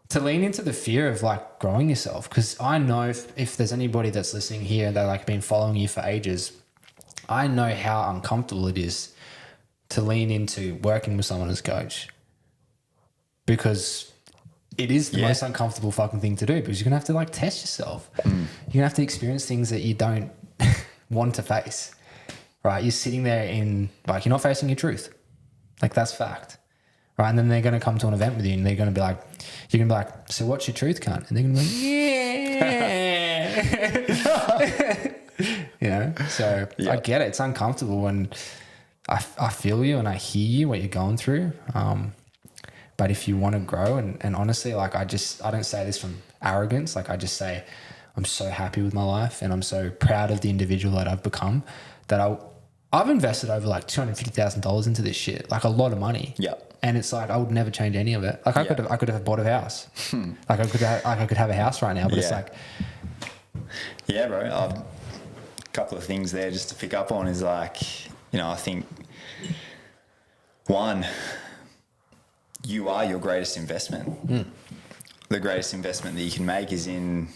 the fear of like growing yourself. Because I know if there's anybody that's listening here and they're like been following you for ages, I know how uncomfortable it is to lean into working with someone as coach, because it is the most uncomfortable fucking thing to do, because you're going to have to like test yourself. You're going to have to experience things that you don't want to face, right? You're sitting there in like, you're not facing your truth. Like that's fact. Right. And then they're going to come to an event with you and they're going to be like, you're going to be like, so what's your truth, cunt? And they're going to be like, yeah. You know? So I get it. It's uncomfortable, and I feel you and I hear you, what you're going through. But if you want to grow, and honestly, like I don't say this from arrogance. Like I just say, I'm so happy with my life and I'm so proud of the individual that I've become, that I've invested over like $250,000 into this shit, like a lot of money. Yeah. And it's like, I would never change any of it. Like I could have bought a house. Like I could have a house right now, but it's like. Yeah, bro. A couple of things there just to pick up on is like, you know, I think one, you are your greatest investment. The greatest investment that you can make is in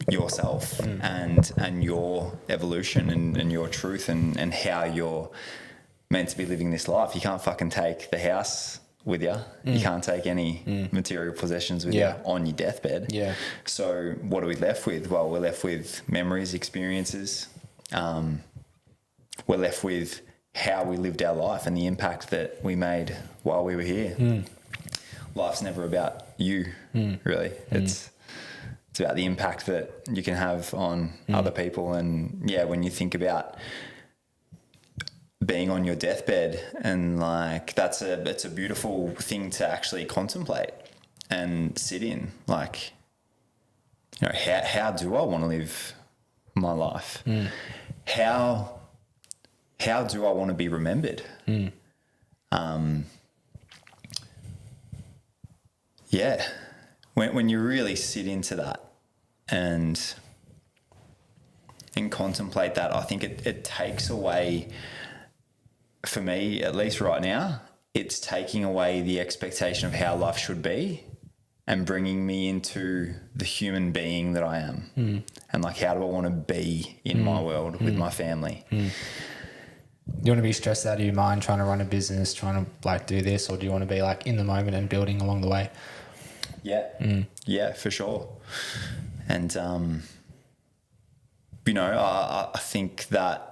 yourself and your evolution and your truth and how you're meant to be living this life. You can't fucking take the house with you. You can't take any material possessions with you on your deathbed. Yeah. So what are we left with? Well, we're left with memories, experiences. We're left with how we lived our life and the impact that we made while we were here. Life's never about you, really. It's about the impact that you can have on other people. And when you think about being on your deathbed, and like it's a beautiful thing to actually contemplate and sit in. Like, you know, how do I want to live my life? How do I want to be remembered? When you really sit into that and contemplate that, I think it takes away, for me at least right now, it's taking away the expectation of how life should be and bringing me into the human being that I am. And like, how do I want to be in my world with my family? You want to be stressed out of your mind trying to run a business, trying to like do this, or do you want to be like in the moment and building along the way? Yeah, for sure. And, you know, I think that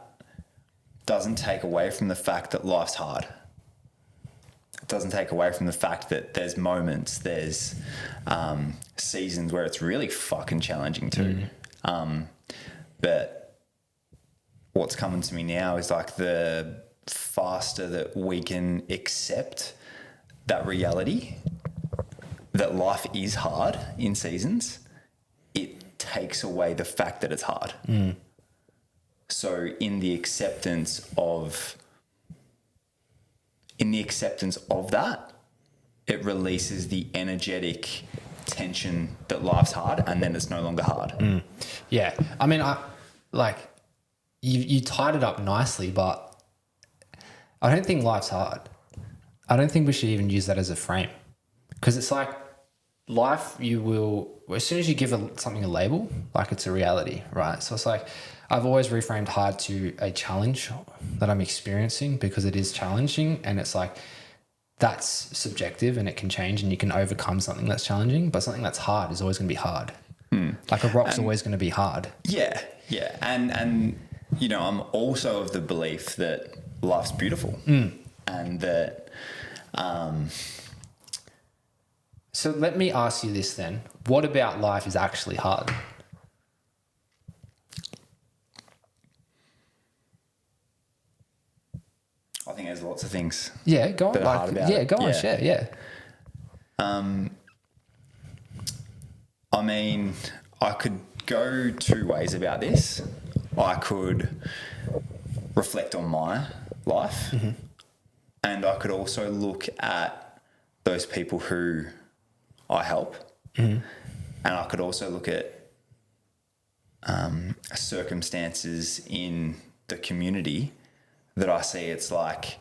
doesn't take away from the fact that life's hard. It doesn't take away from the fact that there's moments, there's seasons where it's really fucking challenging too. But what's coming to me now is like, the faster that we can accept that reality, that life is hard in seasons, it takes away the fact that it's hard. So in the acceptance of that, it releases the energetic tension that life's hard, and then it's no longer hard. Yeah. I mean, you tied it up nicely, but I don't think life's hard. I don't think we should even use that as a frame, because it's like life, as soon as you give something a label, like it's a reality, right? So it's like, I've always reframed hard to a challenge that I'm experiencing, because it is challenging, and it's like, that's subjective and it can change, and you can overcome something that's challenging, but something that's hard is always going to be hard. Like a rock's always going to be hard. Yeah. And, you know, I'm also of the belief that life's beautiful and that... So let me ask you this then. What about life is actually hard? I think there's lots of things. Yeah, go on. That are hard about it. Go on, share. Yeah. I mean, I could go two ways about this. I could reflect on my life, and I could also look at those people who I help, and I could also look at circumstances in the community that I see. It's like,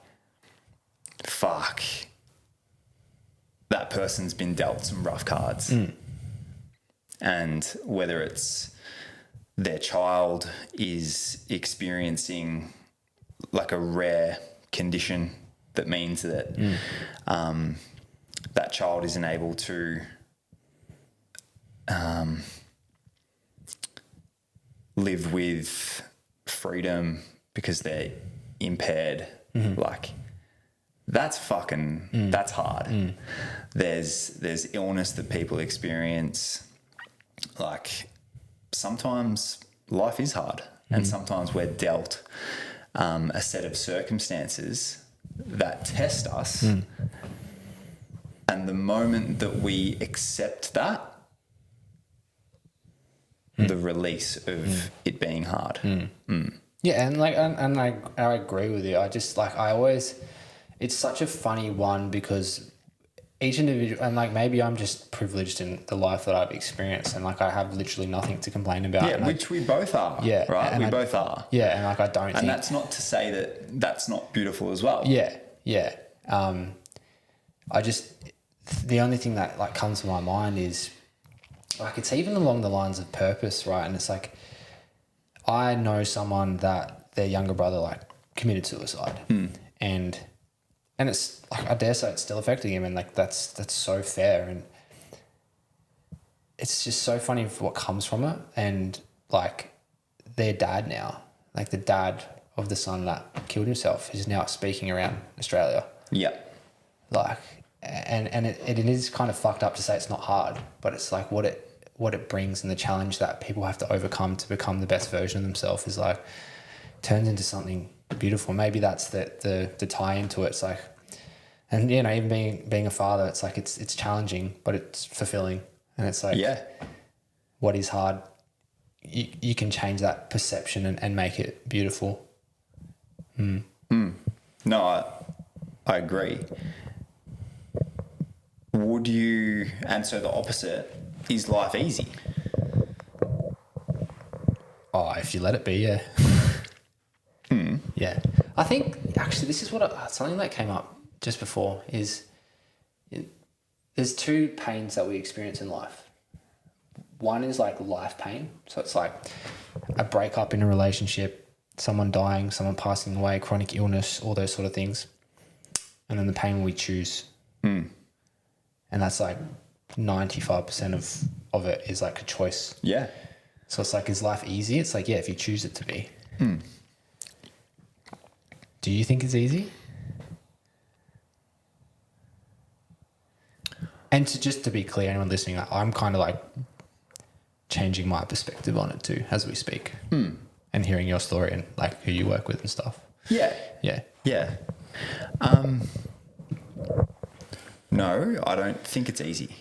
fuck, that person's been dealt some rough cards. And whether it's their child is experiencing like a rare condition that means that that child isn't able to live with freedom because they're impaired. Like, that's fucking, that's hard. There's illness that people experience. Like, sometimes life is hard, and sometimes we're dealt a set of circumstances that test us. And the moment that we accept that, the release of it being hard. Yeah, and like, and I agree with you. I just like, I always, it's such a funny one because each individual, and like maybe I'm just privileged in the life that I've experienced, and like I have literally nothing to complain about. Yeah, which we both are. Yeah, right. We both are. Yeah, and like I don't. And that's not to say that that's not beautiful as well. Yeah, yeah. I just, the only thing that like comes to my mind is like, it's even along the lines of purpose, right? And it's like, I know someone that their younger brother like committed suicide, and it's like, I dare say it's still affecting him, and like that's so fair, and it's just so funny for what comes from it. And like, their dad now, like the dad of the son that killed himself, is now speaking around Australia. Yeah. Like, and it is kind of fucked up to say it's not hard, but it's like what it brings, and the challenge that people have to overcome to become the best version of themselves is like turns into something beautiful. Maybe that's the tie into it. It's like, and you know, even being a father, it's like it's challenging, but it's fulfilling. And it's like, yeah, what is hard, you can change that perception and make it beautiful. No, I agree. Would you, and so the opposite, is life easy? Oh, if you let it be, yeah. Yeah. I think actually this is something that came up just before is there's two pains that we experience in life. One is like life pain. So it's like a breakup in a relationship, someone dying, someone passing away, chronic illness, all those sort of things. And then the pain we choose. And that's like 95% of it is like a choice. Yeah. So it's like, is life easy? It's like, yeah, if you choose it to be. Do you think it's easy? And just to be clear, anyone listening, I'm kind of like changing my perspective on it too as we speak, and hearing your story and like who you work with and stuff. Yeah. Yeah. Yeah. No, I don't think it's easy.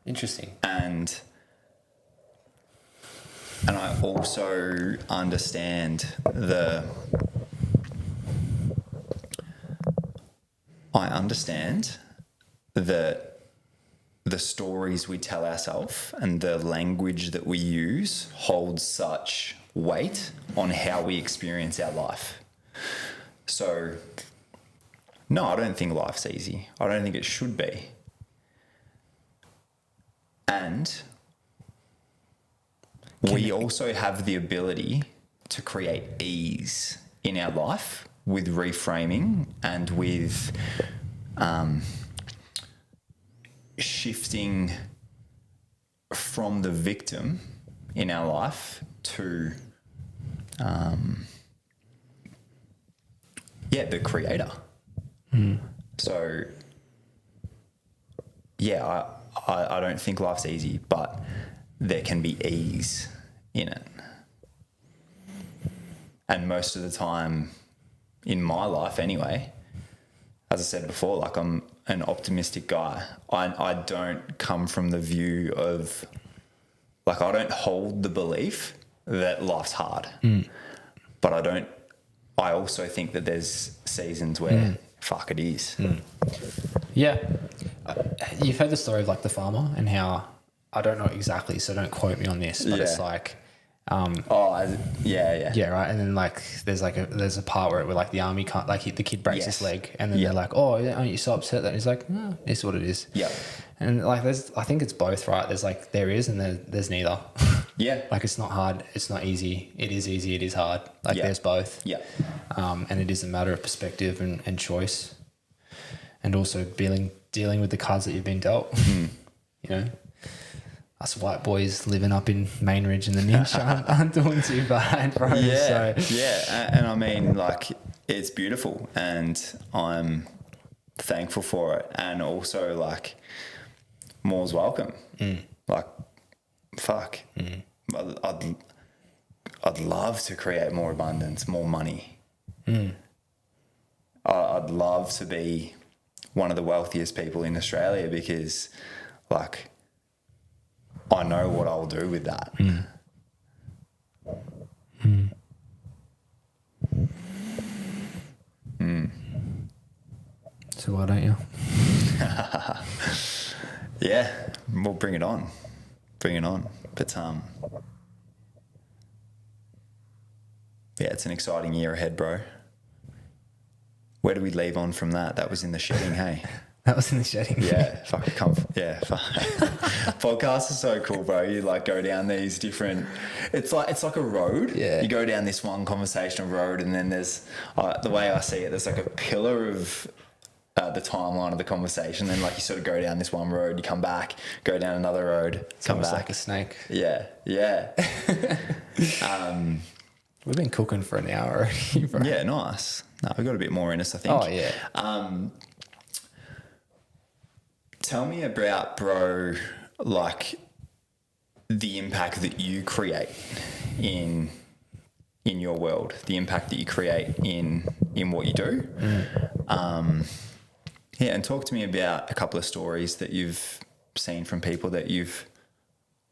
Interesting. And I also understand that the stories we tell ourselves and the language that we use holds such weight on how we experience our life. So, no, I don't think life's easy. I don't think it should be. And we also have the ability to create ease in our life with reframing and with shifting from the victim in our life to the creator. So yeah, I don't think life's easy, but there can be ease in it. And most of the time in my life anyway, as I said before, like I'm an optimistic guy. I don't come from the view of like I don't hold the belief that life's hard, but I also think that there's seasons where fuck it is. Yeah. You've heard the story of like the farmer and how, I don't know exactly, so don't quote me on this, but it's like, yeah, right. And then like there's a part where like the army can't, like the kid breaks his leg, and then they're like, oh, aren't you so upset? That he's like, no, it's what it is. Yeah. And like I think it's both, right? There's like there is and there's neither. Yeah. Like it's not hard, it's not easy. It is easy, it is hard. Like there's both. Yeah. And it is a matter of perspective and choice, and also dealing with the cards that you've been dealt. You know, us white boys living up in Mainridge and the Ninch aren't doing too bad, bro. Yeah, and I mean, like, it's beautiful, and I'm thankful for it, and also like, more's welcome. Like, fuck, I'd love to create more abundance, more money. I'd love to be one of the wealthiest people in Australia, because, like, I know what I'll do with that. So why don't you? Yeah, well, bring it on. But yeah, it's an exciting year ahead, bro. Where do we leave on from that? That was in the shedding, hey? That was in the shedding. Yeah, fucking Podcasts are so cool, bro. You like go down these different. It's like a road. Yeah. You go down this one conversational road, and then there's the way I see it. There's like a pillar of the timeline of the conversation. Then like you sort of go down this one road, you come back, go down another road, come back. Like a snake. Yeah. We've been cooking for an hour already, bro. Yeah, nice. No, we've got a bit more in us, I think. Oh yeah. Tell me about, bro, like the impact that you create in your world, the impact that you create in what you do. Yeah, and talk to me about a couple of stories that you've seen from people that you've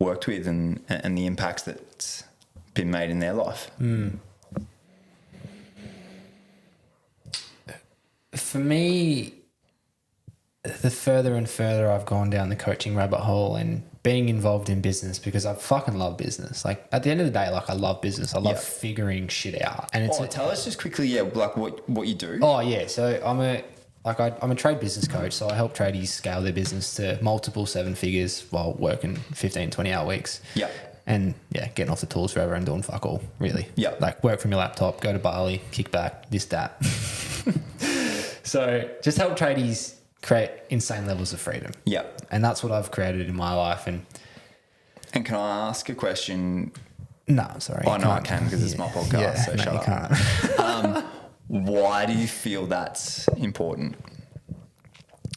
worked with, and the impacts that's been made in their life. For me, the further and further I've gone down the coaching rabbit hole and being involved in business, because I fucking love business. Like at the end of the day, like I love business. I love figuring shit out. And it's tell us just quickly, like what you do. Oh yeah, so I'm a trade business coach. So I help tradies scale their business to multiple 7 figures while working 15, 20-hour weeks. Yeah. And yeah, getting off the tools forever and doing fuck all, really. Yeah. Like work from your laptop, go to Bali, kick back, this, that. So just help tradies create insane levels of freedom. Yeah. And that's what I've created in my life. And can I ask a question? No, I'm sorry. I know I can, because it's my podcast, Yeah, so no, shut you up. Can't. Why do you feel that's important?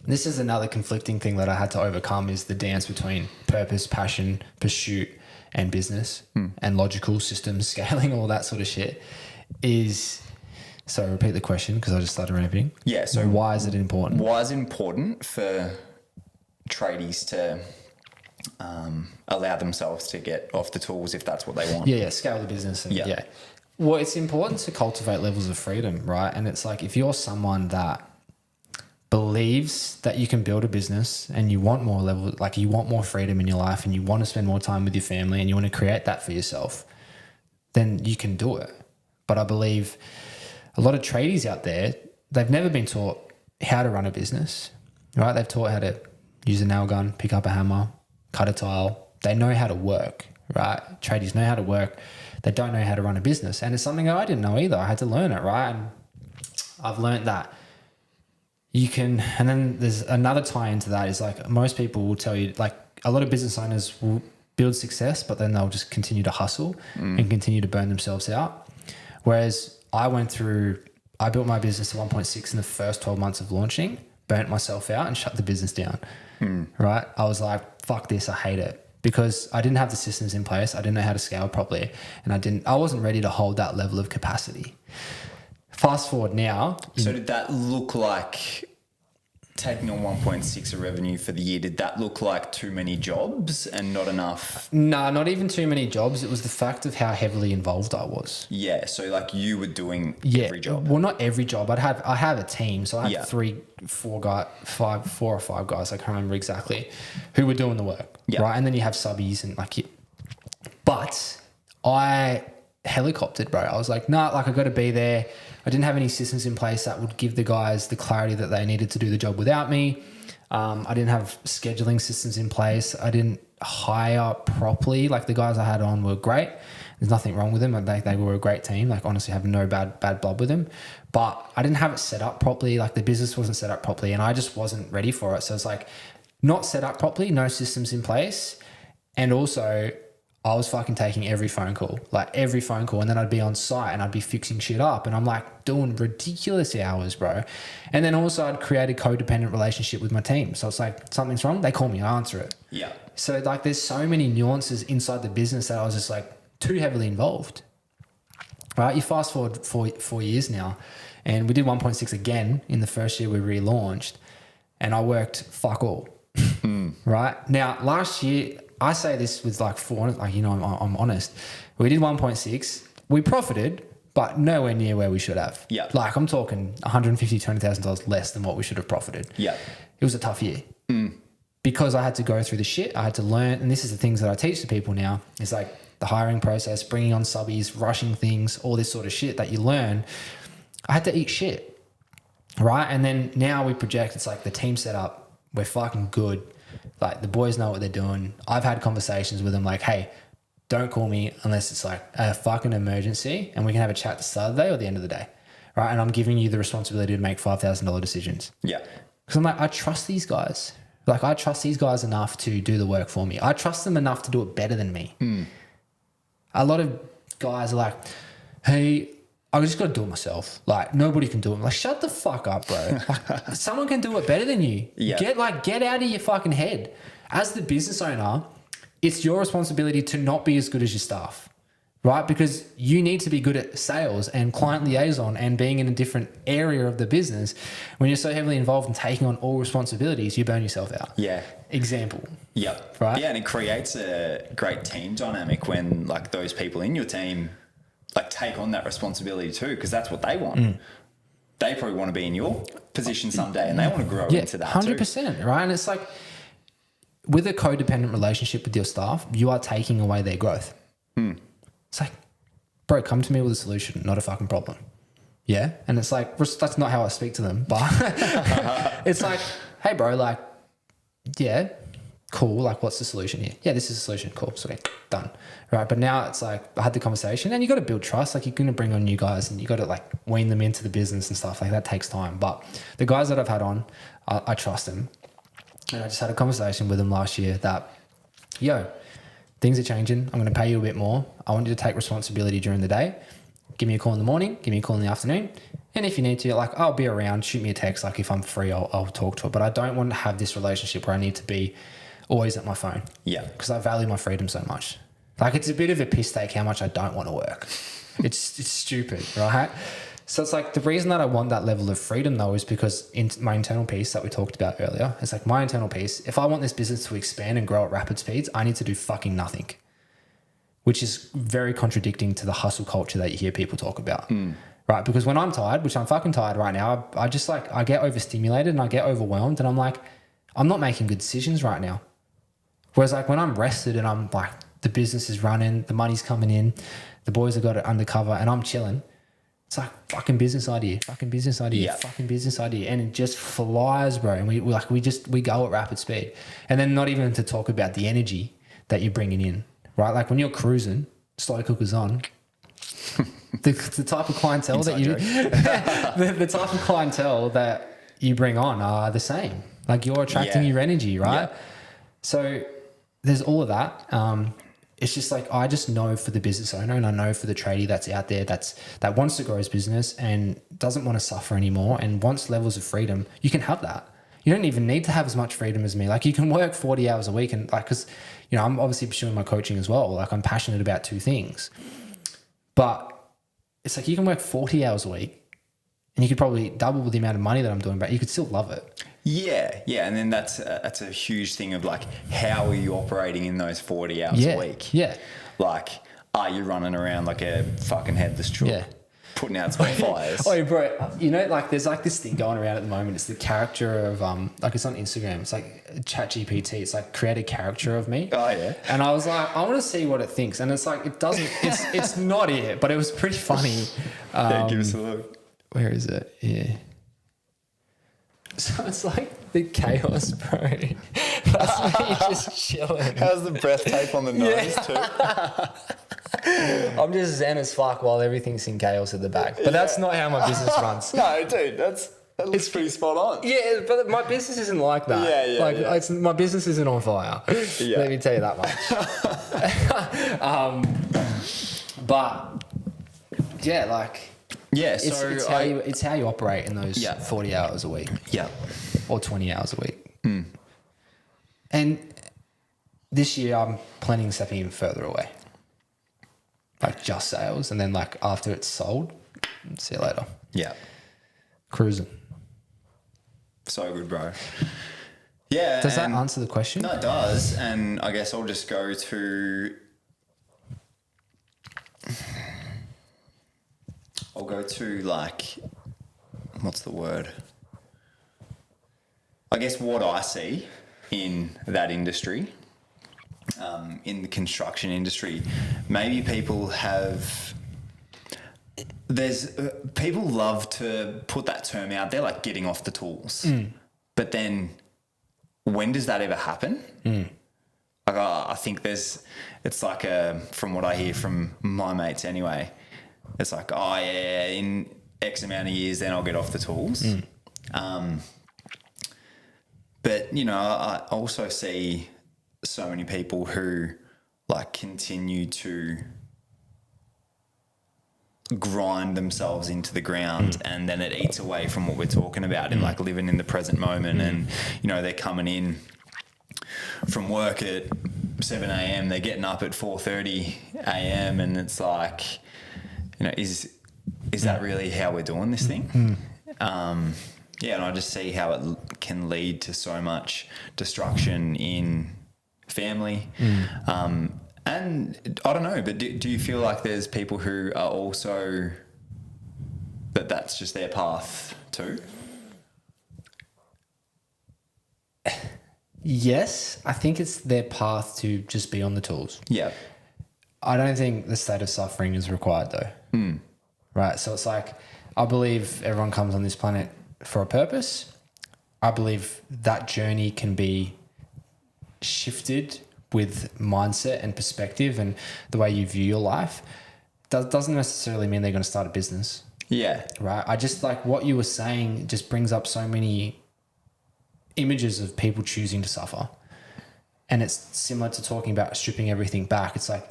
This is another conflicting thing that I had to overcome, is the dance between purpose, passion, pursuit, and business, and logical systems, scaling, all that sort of shit. So repeat the question, because I just started ramping. Yeah. So why is it important? Why is it important for tradies to allow themselves to get off the tools if that's what they want? Yeah, scale the business. And yeah. Well, it's important to cultivate levels of freedom, right? And it's like, if you're someone that believes that you can build a business and you want more level, like you want more freedom in your life and you want to spend more time with your family and you want to create that for yourself, then you can do it. But I believe a lot of tradies out there, they've never been taught how to run a business, right? They've taught how to use a nail gun, pick up a hammer, cut a tile. They know how to work, right? Tradies know how to work. They don't know how to run a business. And it's something that I didn't know either. I had to learn it, right? And I've learned that you can, and then there's another tie into that, is like most people will tell you, like a lot of business owners will build success, but then they'll just continue to hustle and continue to burn themselves out. Whereas I built my business to 1.6 in the first 12 months of launching, burnt myself out and shut the business down, right? I was like, fuck this, I hate it, because I didn't have the systems in place. I didn't know how to scale properly, and I wasn't ready to hold that level of capacity. Fast forward now. So did that look like taking on 1.6 of revenue for the year, did that look like too many jobs and not enough? No, not even too many jobs. It was the fact of how heavily involved I was. Yeah, so like you were doing every job. Well, not every job. I have a team, so I had Yeah. four or five guys. I can't remember exactly who were doing the work. Yeah. Right, and then you have subbies and but I helicoptered, bro. I was like, nah, like I got to be there. I didn't have any systems in place that would give the guys the clarity that they needed to do the job without me. I didn't have scheduling systems in place. I didn't hire properly. Like the guys I had on were great. There's nothing wrong with them. They were a great team. Like honestly, have no bad blood with them. But I didn't have it set up properly. Like the business wasn't set up properly, and I just wasn't ready for it. So it's like not set up properly, no systems in place, and also I was fucking taking every phone call, and then I'd be on site and I'd be fixing shit up, and I'm like doing ridiculous hours, bro. And then also I'd create a codependent relationship with my team. So it's like something's wrong, they call me, I answer it. Yeah. So like there's so many nuances inside the business that I was just like too heavily involved. Right? You fast forward 4 years now, and we did 1.6 again in the first year we relaunched, and I worked fuck all. Right? Now last year, I say this with like I'm honest. We did 1.6. We profited, but nowhere near where we should have. Yeah. Like I'm talking $150,000, $200,000 less than what we should have profited. Yeah. It was a tough year. Because I had to go through the shit. I had to learn, and this is the things that I teach to people now. It's like the hiring process, bringing on subbies, rushing things, all this sort of shit that you learn. I had to eat shit. Right? And then now we project, it's like the team set up. We're fucking good. Like the boys know what they're doing. I've had conversations with them like, hey, don't call me unless it's like a fucking emergency, and we can have a chat at the start of the day or the end of the day. Right? And I'm giving you the responsibility to make $5,000 decisions. Yeah. Because I'm like, I trust these guys. Like I trust these guys enough to do the work for me. I trust them enough to do it better than me. A lot of guys are like, hey, I just got to do it myself. Like nobody can do it. I'm like, shut the fuck up, bro. Like, someone can do it better than you. Yeah. Get out of your fucking head. As the business owner, it's your responsibility to not be as good as your staff, right? Because you need to be good at sales and client liaison and being in a different area of the business. When you're so heavily involved in taking on all responsibilities, you burn yourself out. Yeah. Example. Yeah. Right? Yeah, and it creates a great team dynamic when like those people in your team like take on that responsibility too, because that's what they want. They probably want to be in your position someday, and they want to grow into that 100%, right? And it's like with a codependent relationship with your staff, you are taking away their growth. It's like, bro, come to me with a solution, not a fucking problem. Yeah. And it's like, that's not how I speak to them, but it's like, hey bro, like, yeah, cool. Like, what's the solution here? Yeah, this is the solution. Cool. Sweet. Done. Right. But now it's like, I had the conversation, and you got to build trust. Like you're going to bring on new guys, and you got to like wean them into the business and stuff like that. Takes time. But the guys that I've had on, I trust them. And I just had a conversation with them last year that, yo, things are changing. I'm going to pay you a bit more. I want you to take responsibility during the day. Give me a call in the morning. Give me a call in the afternoon. And if you need to, like, I'll be around. Shoot me a text. Like if I'm free, I'll talk to it. But I don't want to have this relationship where I need to be always at my phone. Yeah. Because I value my freedom so much. Like it's a bit of a piss take how much I don't want to work. It's stupid, right? So it's like the reason that I want that level of freedom though is because in my internal piece that we talked about earlier, it's like my internal piece, if I want this business to expand and grow at rapid speeds, I need to do fucking nothing, which is very contradicting to the hustle culture that you hear people talk about. Right? Because when I'm tired, which I'm fucking tired right now, I just like, I get overstimulated and I get overwhelmed, and I'm like, I'm not making good decisions right now. Whereas like when I'm rested and I'm like, the business is running, the money's coming in, the boys have got it undercover, and I'm chilling, it's like fucking business idea, fucking business idea, Yeah. fucking business idea. And it just flies, bro. And we go at rapid speed. And then not even to talk about the energy that you're bringing in, right? Like when you're cruising, slow cookers on, the type of clientele that you, the type of clientele that you bring on are the same. Like you're attracting your energy, right? Yeah. So there's all of that. It's just like, I just know for the business owner, and I know for the tradie that's out there that wants to grow his business and doesn't want to suffer anymore and wants levels of freedom, you can have that. You don't even need to have as much freedom as me. Like you can work 40 hours a week, and like, cause you know, I'm obviously pursuing my coaching as well. Like I'm passionate about two things, but it's like you can work 40 hours a week And you could probably double the amount of money that I'm doing, but you could still love it. Yeah. And then that's a huge thing of like, how are you operating in those 40 hours a week? Yeah. Like, are you running around like a fucking headless chook? Yeah. Putting out small fires. Oh, bro, you know, like there's like this thing going around at the moment. It's the character of like it's on Instagram. It's like ChatGPT. It's like create a character of me. Oh yeah. And I was like, I want to see what it thinks. And it's like it doesn't. It's not it, but it was pretty funny. Yeah, give us a look. Where is it? Yeah. So it's like the chaos, bro. That's me just chilling. How's the breath tape on the nose too? I'm just zen as fuck while everything's in chaos at the back. But that's not how my business runs. No, dude, that looks pretty spot on. Yeah, but my business isn't like that. Yeah. My business isn't on fire. Yeah. Let me tell you that much. But yeah, like so it's how you operate in those 40 hours a week. Yeah. Or 20 hours a week. And this year I'm planning on stepping even further away. Like just sales, and then like after it's sold, see you later. Yeah. Cruising. So good, bro. Yeah. Does that answer the question? No, it does. And I guess I'll just go to... like, what's the word? I guess what I see in that industry, in the construction industry, maybe people love to put that term out there, like getting off the tools. But then when does that ever happen? Like, I think it's like from what I hear from my mates anyway, it's like, oh yeah, in X amount of years, then I'll get off the tools. But, you know, I also see so many people who like continue to grind themselves into the ground and then it eats away from what we're talking about in like living in the present moment. And, you know, they're coming in from work at 7 a.m, they're getting up at 4:30 a.m, and it's like, you know, is that really how we're doing this thing? Yeah, and I just see how it can lead to so much destruction in family. And I don't know, but do you feel like there's people who are also, that's just their path too? Yes, I think it's their path to just be on the tools. Yeah. I don't think the state of suffering is required though. Right, so it's like, I believe everyone comes on this planet for a purpose. I believe that journey can be shifted with mindset and perspective and the way you view your life. Doesn't necessarily mean they're going to start a business. Yeah. Right. I just like what you were saying just brings up so many images of people choosing to suffer. And it's similar to talking about stripping everything back. It's like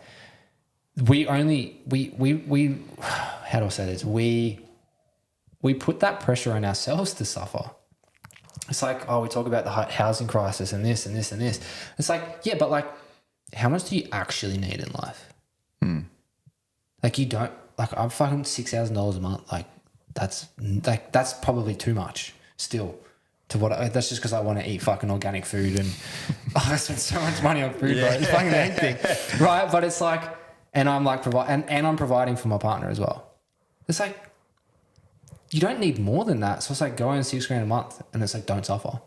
we how do I say this? We put that pressure on ourselves to suffer. It's like, oh, we talk about the housing crisis and this and this and this. It's like, yeah, but like, how much do you actually need in life? Like you don't, like I'm fucking $6,000 a month. Like that's probably too much still to what, that's just because I want to eat fucking organic food and I spend so much money on food, bro. It's fucking anything, right? But it's like, and I'm like, and I'm providing for my partner as well. It's like, you don't need more than that. So it's like going $6,000 a month and it's like, don't suffer.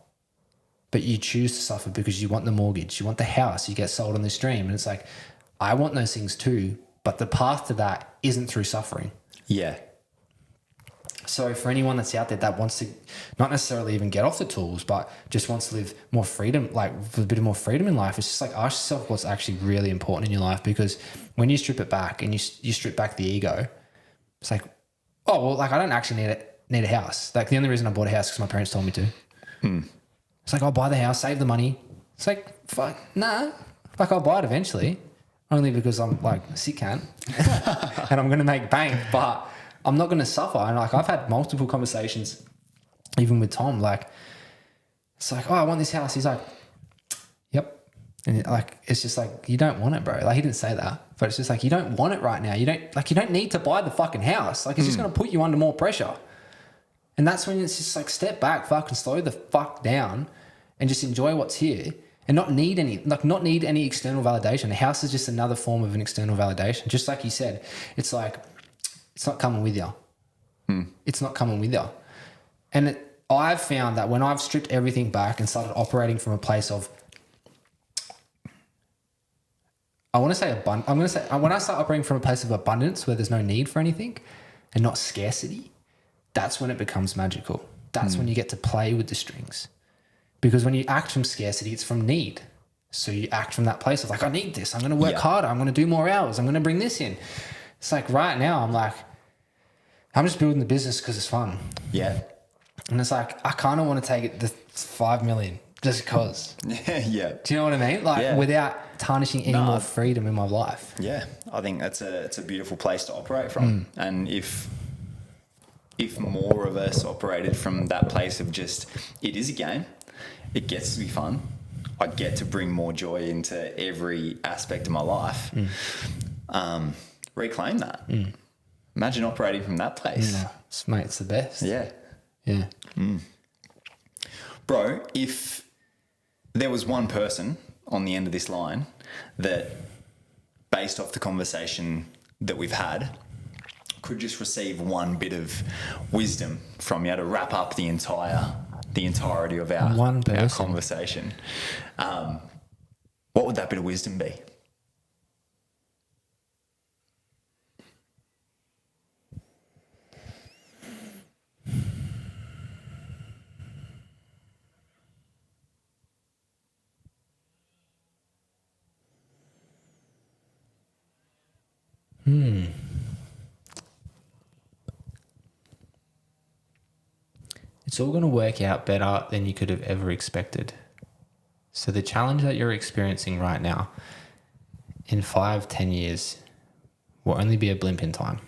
But you choose to suffer because you want the mortgage, you want the house, you get sold on this dream. And it's like, I want those things too, but the path to that isn't through suffering. Yeah. So for anyone that's out there that wants to not necessarily even get off the tools, but just wants to live more freedom, like with a bit of more freedom in life, it's just like ask yourself what's actually really important in your life. Because when you strip it back and you strip back the ego, it's like, oh, well, like I don't actually need a house. Like the only reason I bought a house is because my parents told me to. It's like, I'll buy the house, save the money. It's like, fuck, nah. Like I'll buy it eventually, only because I'm like a sick cunt and I'm going to make bank, but I'm not going to suffer. And like I've had multiple conversations, even with Tom, like, it's like, oh, I want this house. He's like, yep. And like, it's just like, you don't want it, bro. Like he didn't say that, but it's just like, you don't want it right now. You don't need to buy the fucking house. Like it's just going to put you under more pressure. And that's when it's just like, step back, fucking slow the fuck down and just enjoy what's here and not need any external validation. The house is just another form of an external validation. Just like you said, it's like, it's not coming with you. It's not coming with you. And I've found that when I've stripped everything back and started operating from a place of, when I start operating from a place of abundance where there's no need for anything and not scarcity, that's when it becomes magical. That's when you get to play with the strings. Because when you act from scarcity, it's from need. So you act from that place of like, I need this. I'm going to work harder. I'm going to do more hours. I'm going to bring this in. It's like right now, I'm like, I'm just building the business because it's fun. Yeah. And it's like, I kind of want to take it to 5 million just because. Yeah. Do you know what I mean? Like without tarnishing any more freedom in my life. Yeah. I think it's a beautiful place to operate from. And if more of us operated from that place of just, it is a game, it gets to be fun, I get to bring more joy into every aspect of my life, reclaim that. Imagine operating from that place. Yeah. Mate, it's the best. Yeah. Yeah. Bro, if there was one person on the end of this line that, based off the conversation that we've had, could just receive one bit of wisdom from you to wrap up the entirety of our conversation, what would that bit of wisdom be? It's all going to work out better than you could have ever expected. So the challenge that you're experiencing right now, in 5-10 years, will only be a blimp in time.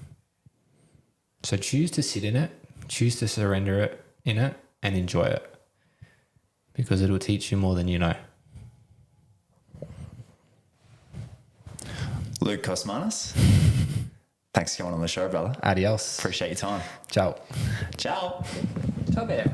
So choose to sit in it, choose to surrender it in it, and enjoy it. Because it will teach you more than you know. Luke Kosmanis, thanks for coming on the show, brother. Adios. Appreciate your time. Ciao. Ciao. Ciao, Bear.